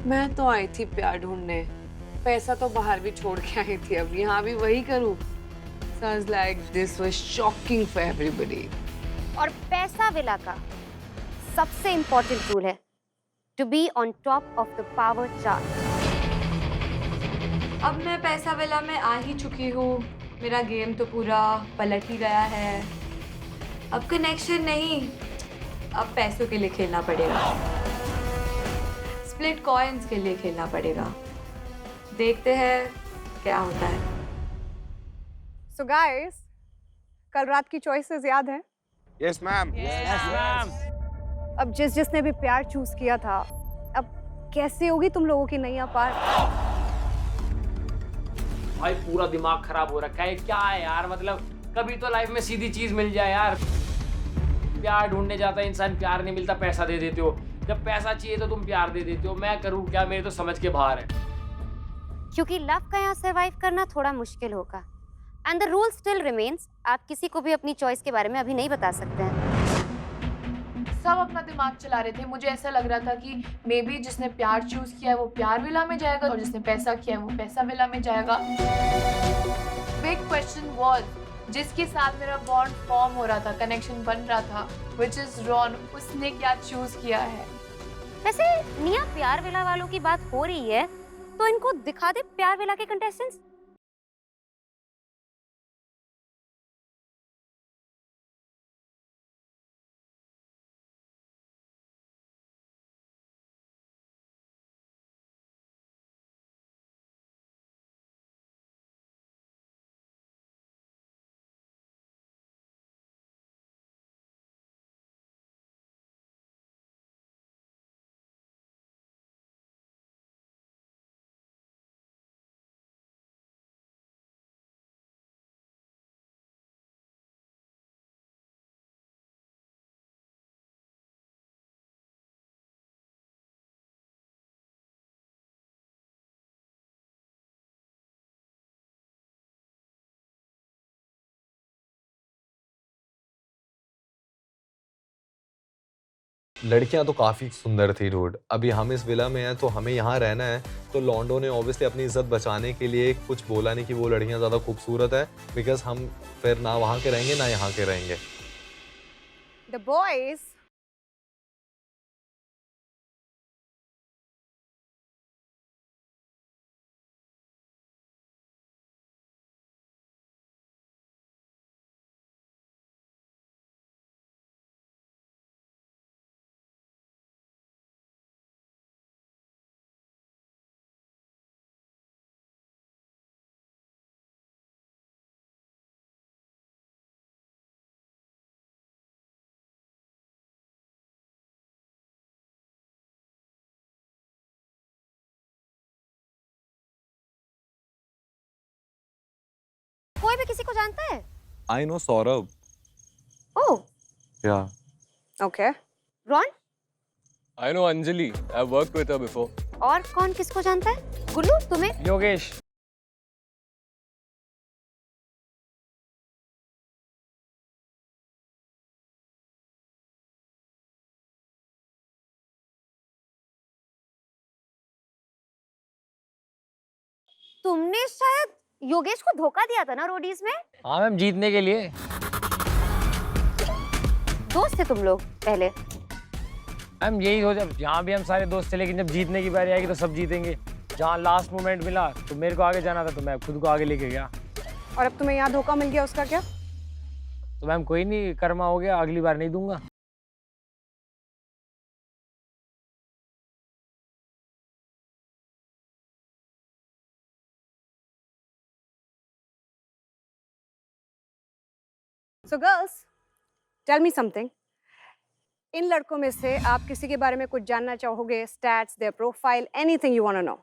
Speaker 4: मैं तो आई थी प्यार ढूंढने, पैसा तो बाहर भी छोड़ के आई थी, अब यहाँ भी वही करूँ। Sounds like this was shocking for everybody.
Speaker 17: और पैसा विला का सबसे इम्पोर्टेंट रूल है to be on top of the power chart.
Speaker 15: अब मैं पैसा विला में आ ही चुकी हूँ, मेरा गेम तो पूरा पलट ही गया है। अब कनेक्शन नहीं, अब पैसों के लिए खेलना पड़ेगा, स्प्लिट कॉइन्स के लिए खेलना पड़ेगा। देखते हैं क्या होता है।
Speaker 11: So guys, कल रात की चॉइसेस याद है?
Speaker 19: Yes, ma'am.
Speaker 3: Yes, ma'am.
Speaker 11: अब जिसने भी प्यार चूज किया था, अब कैसे होगी तुम लोगों की नैया पार?
Speaker 3: भाई पूरा दिमाग खराब हो रखा है। क्या है यार, मतलब कभी तो लाइफ में सीधी चीज मिल जाए यार। प्यार ढूंढने जाता है इंसान, प्यार नहीं मिलता, पैसा दे देते हो। जब पैसा चाहिए तो तुम प्यार दे देते हो। मैं करूँ क्या, मेरे तो समझ के बाहर है।
Speaker 17: क्योंकि लव का यहाँ सर्वाइव करना थोड़ा मुश्किल होगा। And the rule still remains, आप किसी को भी अपनी चॉइस के बारे में अभी नहीं बता सकते हैं।
Speaker 22: सब अपना दिमाग चला रहे थे। मुझे ऐसा लग रहा था कि मे बी जिसने प्यार चूज किया है वो प्यार विला में जाएगा और जिसने पैसा किया है वो पैसा विला में जाएगा। बिग क्वेश्चन वाज, जिसके साथ मेरा बॉन्ड फॉर्म हो रहा था, कनेक्शन बन रहा था, व्हिच इज रॉन, उसने क्या चूज किया है।
Speaker 17: वैसे निया प्यार विला वालों की बात हो रही है तो इनको दिखा दे प्यार विला के कंटेस्टेंट्स।
Speaker 20: लड़कियां तो काफी सुंदर थी डूड। अभी हम इस विला में हैं तो हमें यहाँ रहना है, तो लॉन्डो ने ऑब्वियसली अपनी इज्जत बचाने के लिए कुछ बोला नहीं कि वो लड़कियां ज्यादा खूबसूरत है, बिकॉज हम फिर ना वहाँ के रहेंगे ना यहाँ के रहेंगे।
Speaker 11: The boys
Speaker 17: कोई भी किसी को जानता है?
Speaker 20: I know Saurabh.
Speaker 17: ओह
Speaker 20: या
Speaker 11: okay.
Speaker 17: Ron?
Speaker 16: I know Anjali. I've worked with her before.
Speaker 17: और कौन किसको जानता है? गुल्लू तुम्हें?
Speaker 3: योगेश।
Speaker 17: तुमने शायद योगेश को धोखा दिया था ना रोडीज में?
Speaker 3: हाँ मैम, जीतने के लिए।
Speaker 17: दोस्त थे तुम लोग पहले?
Speaker 3: मैम यही हो, जब यहाँ भी हम सारे दोस्त थे, लेकिन जब जीतने की बारी आएगी तो सब जीतेंगे। जहाँ लास्ट मोमेंट मिला तो मेरे को आगे जाना था, तो मैं खुद को आगे लेके गया।
Speaker 11: और अब तुम्हें यहाँ धोखा मिल गया, उसका क्या?
Speaker 3: तो मैम कोई नहीं, कर्मा हो गया, अगली बार नहीं दूंगा।
Speaker 11: So girls, tell me something. इन लड़कों में से आप किसी के बारे में कुछ जानना चाहोगे? Stats, their profile, anything you want to know.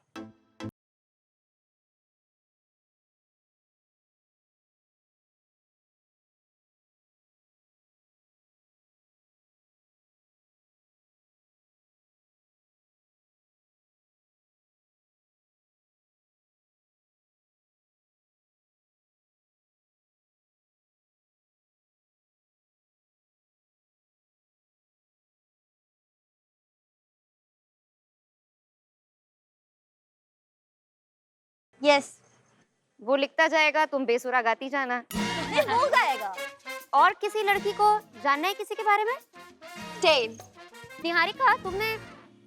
Speaker 9: Yes,
Speaker 17: वो लिखता जाएगा, तुम बेसुरा गाती जाना।
Speaker 9: ये हो जाएगा।
Speaker 17: और किसी लड़की को जानना है किसी के बारे में?
Speaker 2: टेन।
Speaker 17: निहारिका, तुमने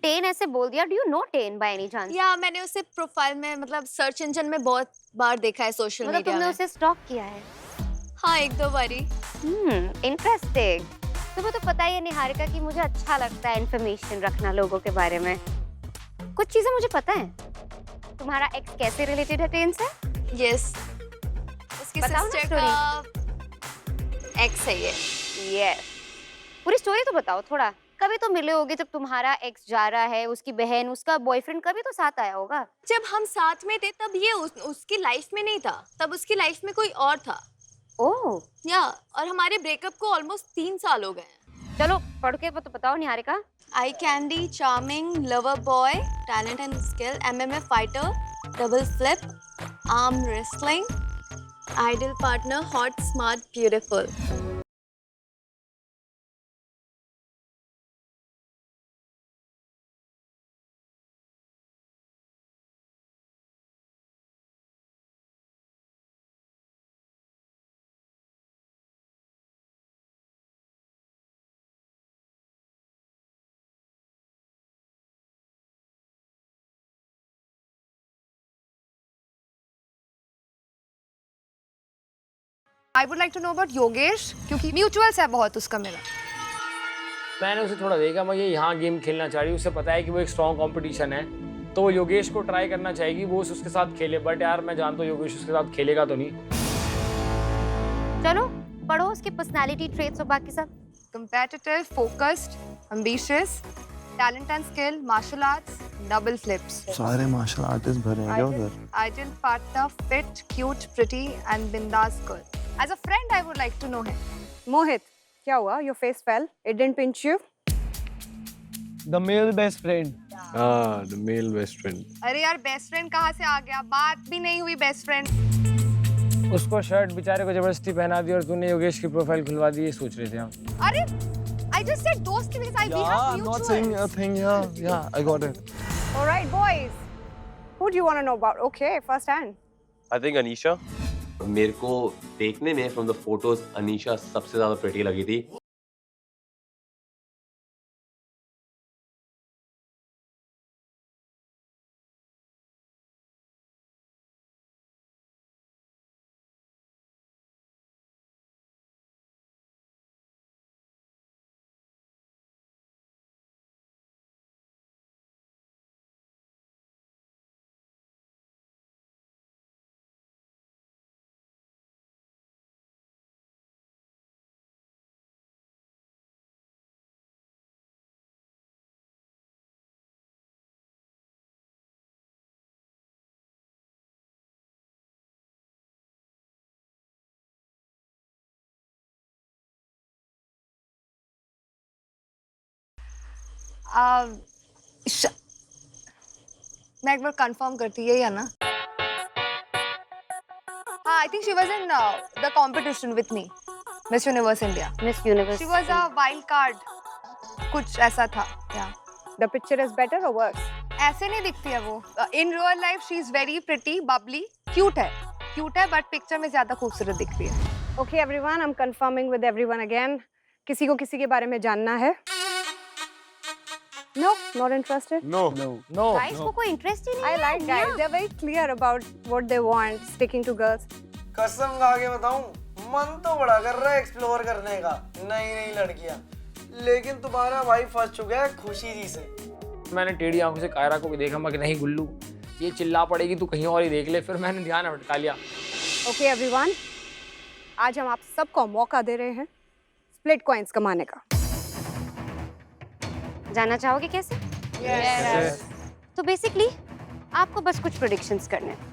Speaker 17: टेन ऐसे बोल दिया, do you know ten by any chance?
Speaker 2: या मैंने उसे प्रोफाइल में, मतलब सर्च इंजन में बहुत बार देखा है, सोशल मीडिया में।
Speaker 17: तुमने उसे स्टॉक किया है?
Speaker 2: हाँ, 1-2 बारी।
Speaker 17: इंटरेस्टिंग। तुम्हें तो पता ही है निहारिका कि मुझे अच्छा लगता है इन्फॉर्मेशन रखना लोगों के बारे में। कुछ चीजें मुझे पता है। तुम्हारा एक्स कैसे रिलेटेड है टेन से?
Speaker 2: यस, उसकी सिस्टर का एक्स है ये।
Speaker 17: यस, पूरी स्टोरी तो बताओ थोड़ा। कभी तो मिले होगे जब तुम्हारा एक्स जा रहा है, उसकी बहन, उसका बॉयफ्रेंड कभी तो साथ आया होगा।
Speaker 2: जब हम साथ में थे तब ये उसकी लाइफ में नहीं था, तब उसकी लाइफ में कोई और था।
Speaker 17: ओह
Speaker 2: या, और हमारे ब्रेकअप को ऑलमोस्ट 3 साल हो गए हैं।
Speaker 17: चलो पढ़ के तो बताओ Niharika.
Speaker 2: Eye candy, charming, lover boy, talent and skill, MMA fighter, double flip, arm wrestling, ideal partner, hot, smart, beautiful. I would like to know about Yogesh, क्योंकि म्यूचुअल्स है बहुत उसका मेरा।
Speaker 3: मैंने उसे थोड़ा देखा, मैं ये यहाँ गेम खेलना चाह रही हूँ, उसे पता है कि वो एक स्ट्रॉन्ग कंपटीशन है, तो वो योगेश को ट्राई करना चाहेगी, वो उसके साथ खेले। बट यार मैं जानता हूँ योगेश उसके साथ खेलेगा तो नहीं।
Speaker 17: चलो पढ़ो उसकी पर्सनालिटी ट्रेट्स और बाकी सब।
Speaker 2: Competitive, focused, ambitious, talent and skill, martial arts, double flips.
Speaker 12: सारे मार्शल आर्टिस्ट भरे हैं क्या उधर?
Speaker 2: Ideal partner, fit, cute, pretty and bindas girl. As a friend, I would like to know him.
Speaker 11: मोहित, क्या हुआ? Your face fell. It didn't pinch you?
Speaker 12: The male best friend.
Speaker 13: हाँ, the male best friend.
Speaker 2: अरे यार best friend कहाँ से आ गया? बात भी नहीं हुई best friend.
Speaker 3: उसको शर्ट बेचारे को जबरदस्ती पहना दी और तूने योगेश की प्रोफाइल खुलवा दी, ये सोच रहे थे हम।
Speaker 2: अरे I just said दोस्त because we have
Speaker 12: I'm not saying a
Speaker 2: mutuals.
Speaker 12: thing. Yeah, I got it.
Speaker 11: All right, boys. Who do you want to know about? Okay, first hand.
Speaker 1: I think Anisha. मेरे को देखने में from the photos Anisha सबसे ज्यादा pretty लगी थी।
Speaker 2: मैं एक बार कंफर्म करती है या ना? हाँ, I think she was in the competition with me, Miss Universe India.
Speaker 17: Miss Universe.
Speaker 2: She was a wild card. कुछ ऐसा था, yeah.
Speaker 11: The picture is better or worse?
Speaker 2: ऐसे नहीं दिखती है वो. In real life she is very pretty, bubbly, cute है but picture में ज्यादा खूबसूरत दिख रही है.
Speaker 11: Okay, everyone, I'm confirming with everyone again. किसी को किसी के बारे में जानना है? No, not interested.
Speaker 19: No.
Speaker 17: Guys को कोई इंटरेस्ट ही नहीं है.
Speaker 11: I like guys. They're very clear about what they want, sticking to girls.
Speaker 10: कसम खा के बताऊं, मन तो बड़ा कर रहा है एक्सप्लोर करने का, नई लड़कियां, लेकिन तुम्हारा भाई फंस चुका है खुशी जी से.
Speaker 3: मैंने टेढ़ी आंखों से कायरा को भी देखा, मैं कि नहीं गुल्लू ये चिल्ला पड़ेगी तू कहीं और ही देख ले. फिर मैंने ध्यान भटका लिया.
Speaker 11: Okay, everyone, आज हम आप सबको मौका दे रहे हैं स्प्लिट कॉइंस कमाने का.
Speaker 17: जानना चाहोगे कैसे?
Speaker 2: Yes.
Speaker 17: तो बेसिकली आपको बस कुछ प्रेडिक्शंस करने हैं.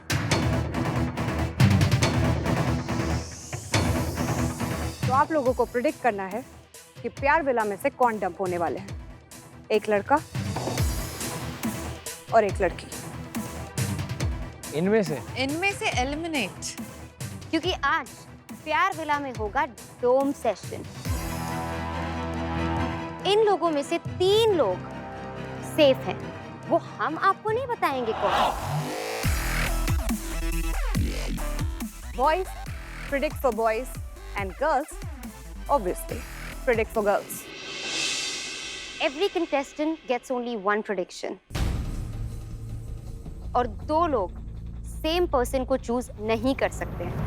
Speaker 11: तो आप लोगों को प्रिडिक्ट करना है कि प्यार विला में से कौन डंप होने वाले हैं. एक लड़का और एक लड़की.
Speaker 3: इनमें से
Speaker 2: एलिमिनेट.
Speaker 17: क्योंकि आज प्यार विला में होगा डोम सेशन. इन लोगों में से 3 लोग सेफ हैं. वो हम आपको नहीं बताएंगे कौन.
Speaker 11: Boys predict for boys and girls obviously predict for girls.
Speaker 17: Every contestant gets only one prediction. और 2 लोग सेम पर्सन को चूज नहीं कर सकते हैं.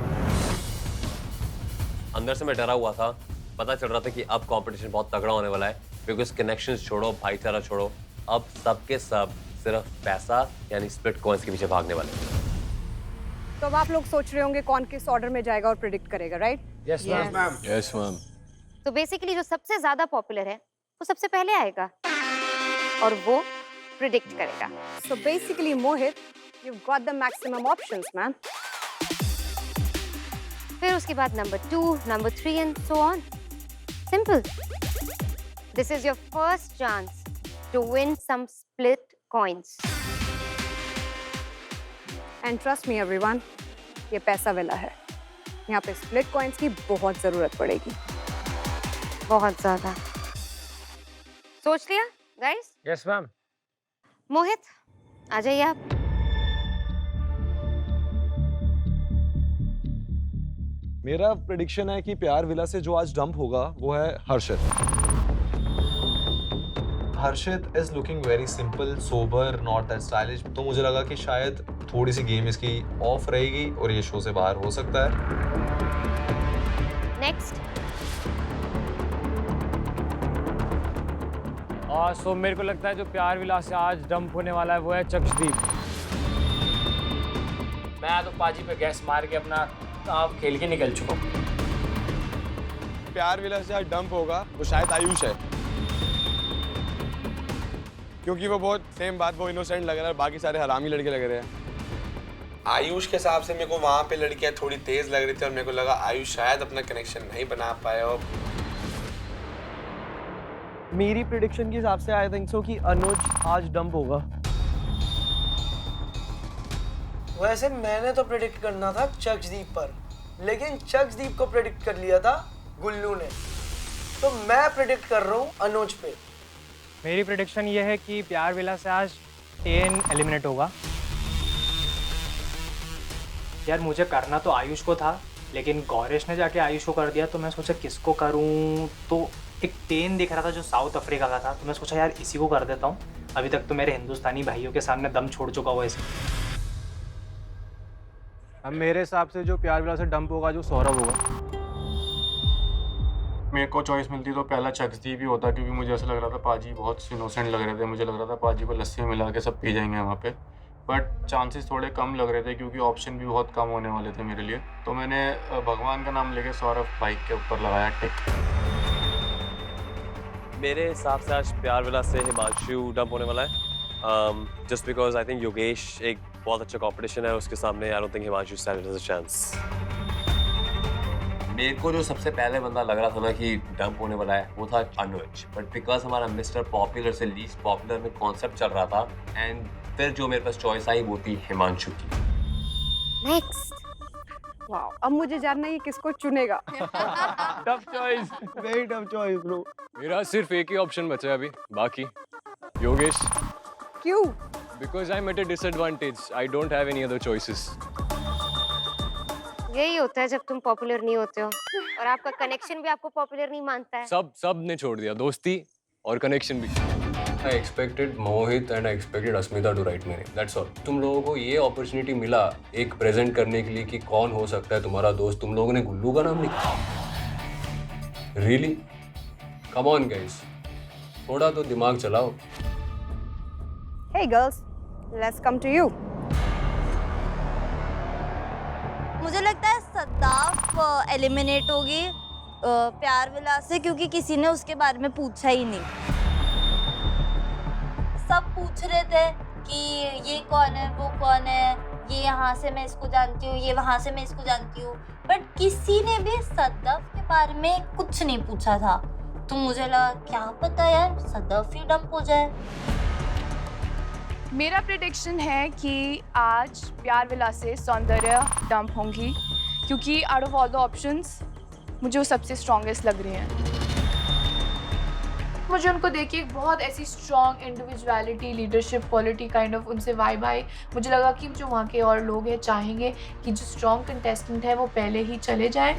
Speaker 1: अंदर से मैं डरा हुआ था. पता चल रहा था कि अब कंपटीशन बहुत तगड़ा होने वाला है, बिकॉज कनेक्शंस छोड़ो, भाईचारा छोड़ो, अब सबके सब सिर्फ पैसा यानी स्प्लिट कॉइंस के पीछे भागने वाले हैं.
Speaker 11: तो अब आप लोग सोच रहे होंगे कौन किस ऑर्डर में जाएगा और प्रिडिक्ट करेगा, right?
Speaker 3: Yes ma'am.
Speaker 16: Yes ma'am.
Speaker 17: तो बेसिकली जो सबसे ज्यादा पॉपुलर है वो सबसे पहले आएगा और वो प्रिडिक्ट करेगा.
Speaker 11: So basically, Mohit, you've got the maximum options, man.
Speaker 17: फिर उसके बाद number 2, number 3 and so on. Simple. This is your first chance to win some split coins.
Speaker 11: And trust me, everyone, ये पैसा विला है. यहाँ पे split coins की बहुत जरूरत पड़ेगी.
Speaker 17: बहुत ज्यादा. सोच लिया गाइस?
Speaker 3: Yes ma'am.
Speaker 17: मोहित आ जाइए आप.
Speaker 20: मेरा प्रेडिक्शन है कि प्यार विला से जो आज डंप होगा वो है Harshit. Harshit is looking very simple, sober, not that stylish. तो मुझे लगा कि शायद थोड़ी सी गेम इसकी ऑफ रहेगी और ये शो से बाहर हो सकता है.
Speaker 17: नेक्स्ट.
Speaker 3: सो मेरे को लगता है जो प्यार विला से आज डंप होने वाला है वो है चक्षदीप. मैं तो पाजी पे गैस मार के अपना आप खेल के निकल चुका हूँ.
Speaker 19: प्यार विला से आज डंप होगा वो शायद आयुष है, क्योंकि वो बहुत सेम बात, वो इनोसेंट लग रहा है, बाकी सारे हरामी लड़के लग रहे हैं.
Speaker 6: आयुष के हिसाब से मेरे को वहाँ पे लड़कियाँ थोड़ी तेज लग रही थी और मेरे को लगा आयुष शायद अपना कनेक्शन नहीं बना पाया. और
Speaker 10: मेरी प्रिडिक्शन के हिसाब से आई थिंक सो कि अनुज आज डंप होगा. वैसे मैंने तो प्रिडिक्ट करना था चक्षदीप पर, लेकिन चक्षदीप को प्रिडिक्ट कर लिया था गुल्लू ने, तो मैं प्रिडिक्ट कर रहा हूँ अनुज पे.
Speaker 18: मेरी प्रेडिक्शन ये है कि प्यार विला से आज 10 एलिमिनेट होगा.
Speaker 21: यार मुझे करना तो आयुष को था, लेकिन गौरेश ने जाके आयुष को कर दिया, तो मैं सोचा किसको करूं. तो एक 10 दिख रहा था जो साउथ अफ्रीका का था, तो मैं सोचा यार इसी को कर देता हूँ. अभी तक तो मेरे हिंदुस्तानी भाइयों के सामने दम छोड़ चुका हुआ इसे.
Speaker 12: अब मेरे हिसाब से जो प्यार विला से डंप होगा जो सौरभ होगा.
Speaker 7: मेरे को चॉइस मिलती तो पहला चक्षदीप ही होता, क्योंकि मुझे ऐसा लग रहा था पाजी बहुत इनोसेंट लग रहे थे. मुझे लग रहा था पाजी को लस्सी मिला के सब पी जाएंगे वहाँ पे, बट चांसेस थोड़े कम लग रहे थे क्योंकि ऑप्शन भी बहुत कम होने वाले थे मेरे लिए. तो मैंने भगवान का नाम लेके सौरभ बाइक के ऊपर लगाया टिक.
Speaker 1: मेरे हिसाब से आज प्यार विला से हिमांशु डंप होने वाला है, just because I think Yogesh एक बहुत अच्छा कंपटीशन है उसके सामने. I don't think Himanshu stand has a chance. मेरे को जो सबसे पहले बंदा लग रहा था ना कि डंप होने वाला है वो था अनुज, बट बिकॉज हमारा मिस्टर पॉपुलर से लीस्ट पॉपुलर में कॉन्सेप्ट चल रहा था, एंड फिर जो मेरे पास चॉइस आई वो थी हिमांशु की.
Speaker 17: नेक्स्ट.
Speaker 11: वाओ, अब मुझे जानना है किसको चुनेगा.
Speaker 3: Tough choice.
Speaker 12: Very tough choice bro.
Speaker 16: मेरा सिर्फ एक ही ऑप्शन बचा है अभी, बाकी योगेश.
Speaker 11: क्यों?
Speaker 16: Because I'm at a disadvantage. I don't have any other choices.
Speaker 17: यही होता है जब तुम पॉपुलर नहीं होते हो और आपका कनेक्शन भी आपको पॉपुलर नहीं मानता है।
Speaker 16: सब ने छोड़ दिया, दोस्ती और कनेक्शन भी।
Speaker 13: I expected Mohit and I expected Asmita to write my name. That's all. तुम लोगों को ये अपॉर्चुनिटी मिला एक प्रेजेंट करने के लिए कि कौन हो सकता है तुम्हारा दोस्त, तुम लोगों ने गुल्लू का नाम लिखा। Really? Come on guys. थोड़ा तो दिमाग चलाओ।
Speaker 11: Hey girls, let's come to you.
Speaker 9: मुझे लगता है सद्दाफ एलिमिनेट होगी प्यार विलास से, क्योंकि किसी ने उसके बारे में पूछा ही नहीं। सब पूछ रहे थे कि ये कौन है, वो कौन है, ये यहाँ से मैं इसको जानती हूँ, ये वहाँ से मैं इसको जानती हूँ, बट किसी ने भी सद्दाफ के बारे में कुछ नहीं पूछा था। तो मुझे लगा क्या पता यार सद्दाफ ही डंप हो जाए।
Speaker 22: मेरा प्रेडिक्शन है कि आज प्यार विलास से सौंदर्य डंप होंगी, क्योंकि out of all the options मुझे वो सबसे स्ट्रॉन्गेस्ट लग रही हैं। मुझे उनको देख के एक बहुत ऐसी strong individuality, leadership quality kind of उनसे वाइब आई। मुझे लगा कि जो वहाँ के और लोग हैं चाहेंगे कि जो स्ट्रॉन्ग कंटेस्टेंट है वो पहले ही चले जाए।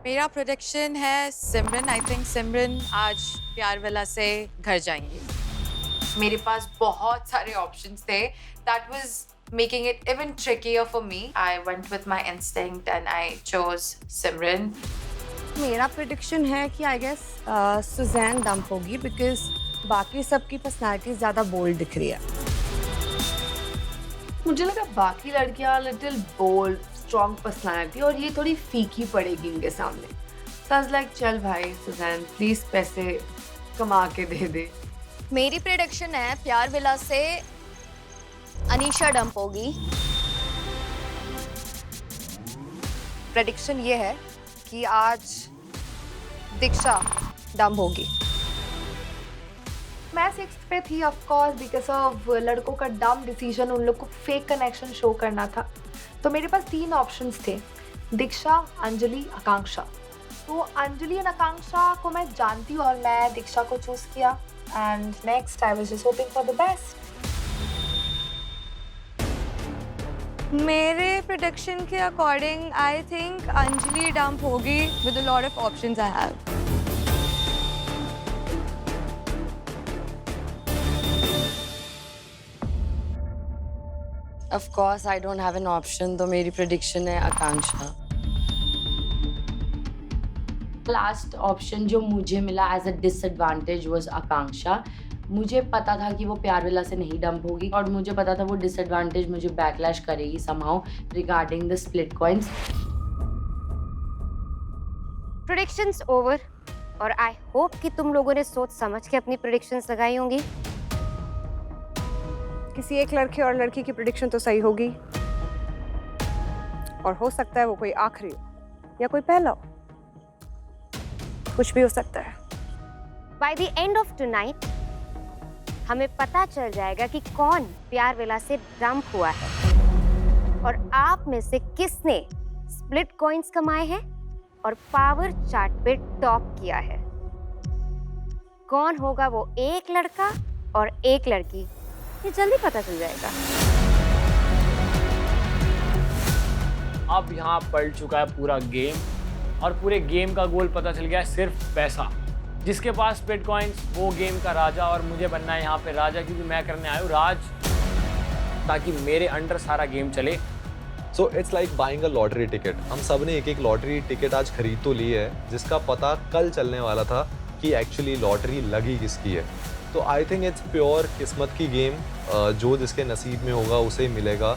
Speaker 4: मेरा प्रेडिक्शन है सिमरन। आई थिंक सिमरन आज प्यार विला से घर जाएंगी। मेरे पास बहुत सारे ऑप्शंस थे, that was making it even trickier for me. I went with my instinct and I chose Simran.
Speaker 11: मेरा प्रेडिक्शन है कि आई गेस सुजैन डंप होगी, बिकॉज बाकी सबकी पर्सनालिटी ज़्यादा बोल्ड दिख रही है।
Speaker 4: मुझे लगा बाकी लड़कियां लिटिल बोल्ड, स्ट्रॉन्ग पर्सनालिटी, और ये थोड़ी फीकी पड़ेगी इनके सामने। So I was like, चल भाई सुजैन प्लीज पैसे कमा के दे दे।
Speaker 2: मेरी प्रेडिक्शन है प्यार विला से अनीशा डंप होगी। प्रेडिक्शन ये है कि आज दीक्षा डंप होगी। मैं 6th पे थी ऑफ कोर्स बिकॉज ऑफ लड़कों का डम डिसीजन, उन लोग को फेक कनेक्शन शो करना था। तो मेरे पास 3 ऑप्शंस थे, दीक्षा, अंजलि, आकांक्षा। तो अंजलि और आकांक्षा को मैं जानती हूँ और मैं दीक्षा को चूज किया, and next I was just hoping for the best.
Speaker 15: मेरे प्रेडिक्शन के according I think Anjali dump होगी with a lot of options I have.
Speaker 5: Of course, I don't have an option, तो मेरी prediction है आकांक्षा। Last option जो मुझे मिला as a disadvantage was आकांक्षा। मुझे पता था कि वो प्यार विला से नहीं डंप होगी और मुझे पता था वो डिसएडवांटेज मुझे बैकलैश करेगी somehow regarding the split coins.
Speaker 17: Predictions over और I hope कि तुम लोगों ने सोच समझ के अपनी predictions लगाई होंगी।
Speaker 11: किसी एक लड़के और लड़की की प्रेडिक्शन तो सही होगी, और हो सकता है वो कोई आखिरी हो या कोई पहला हो, कुछ भी हो सकता है।
Speaker 17: By the end of tonight, हमें पता चल जाएगा कि कौन प्यार विला से डंप हुआ है और आप में से किसने स्प्लिट कॉइंस कमाए हैं और पावर चार्ट पे टॉप किया है। कौन होगा वो एक लड़का और एक लड़की, ये जल्दी पता चल जाएगा।
Speaker 3: अब यहाँ पलट चुका है पूरा गेम और पूरे गेम का गोल पता चल गया है, सिर्फ पैसा। जिसके पास स्प्लिट कॉइंस वो गेम का राजा, और मुझे बनना है यहाँ पे राजा, क्योंकि मैं करने आया हूँ राज, ताकि मेरे अंडर सारा गेम चले।
Speaker 20: So it's like buying a lottery ticket. हम सब ने एक एक लॉटरी टिकट आज खरीद तो ली है, जिसका पता कल चलने वाला था कि एक्चुअली लॉटरी लगी किसकी है। तो आई थिंक इट्स प्योर किस्मत की गेम, जो जिसके नसीब में होगा उसे मिलेगा।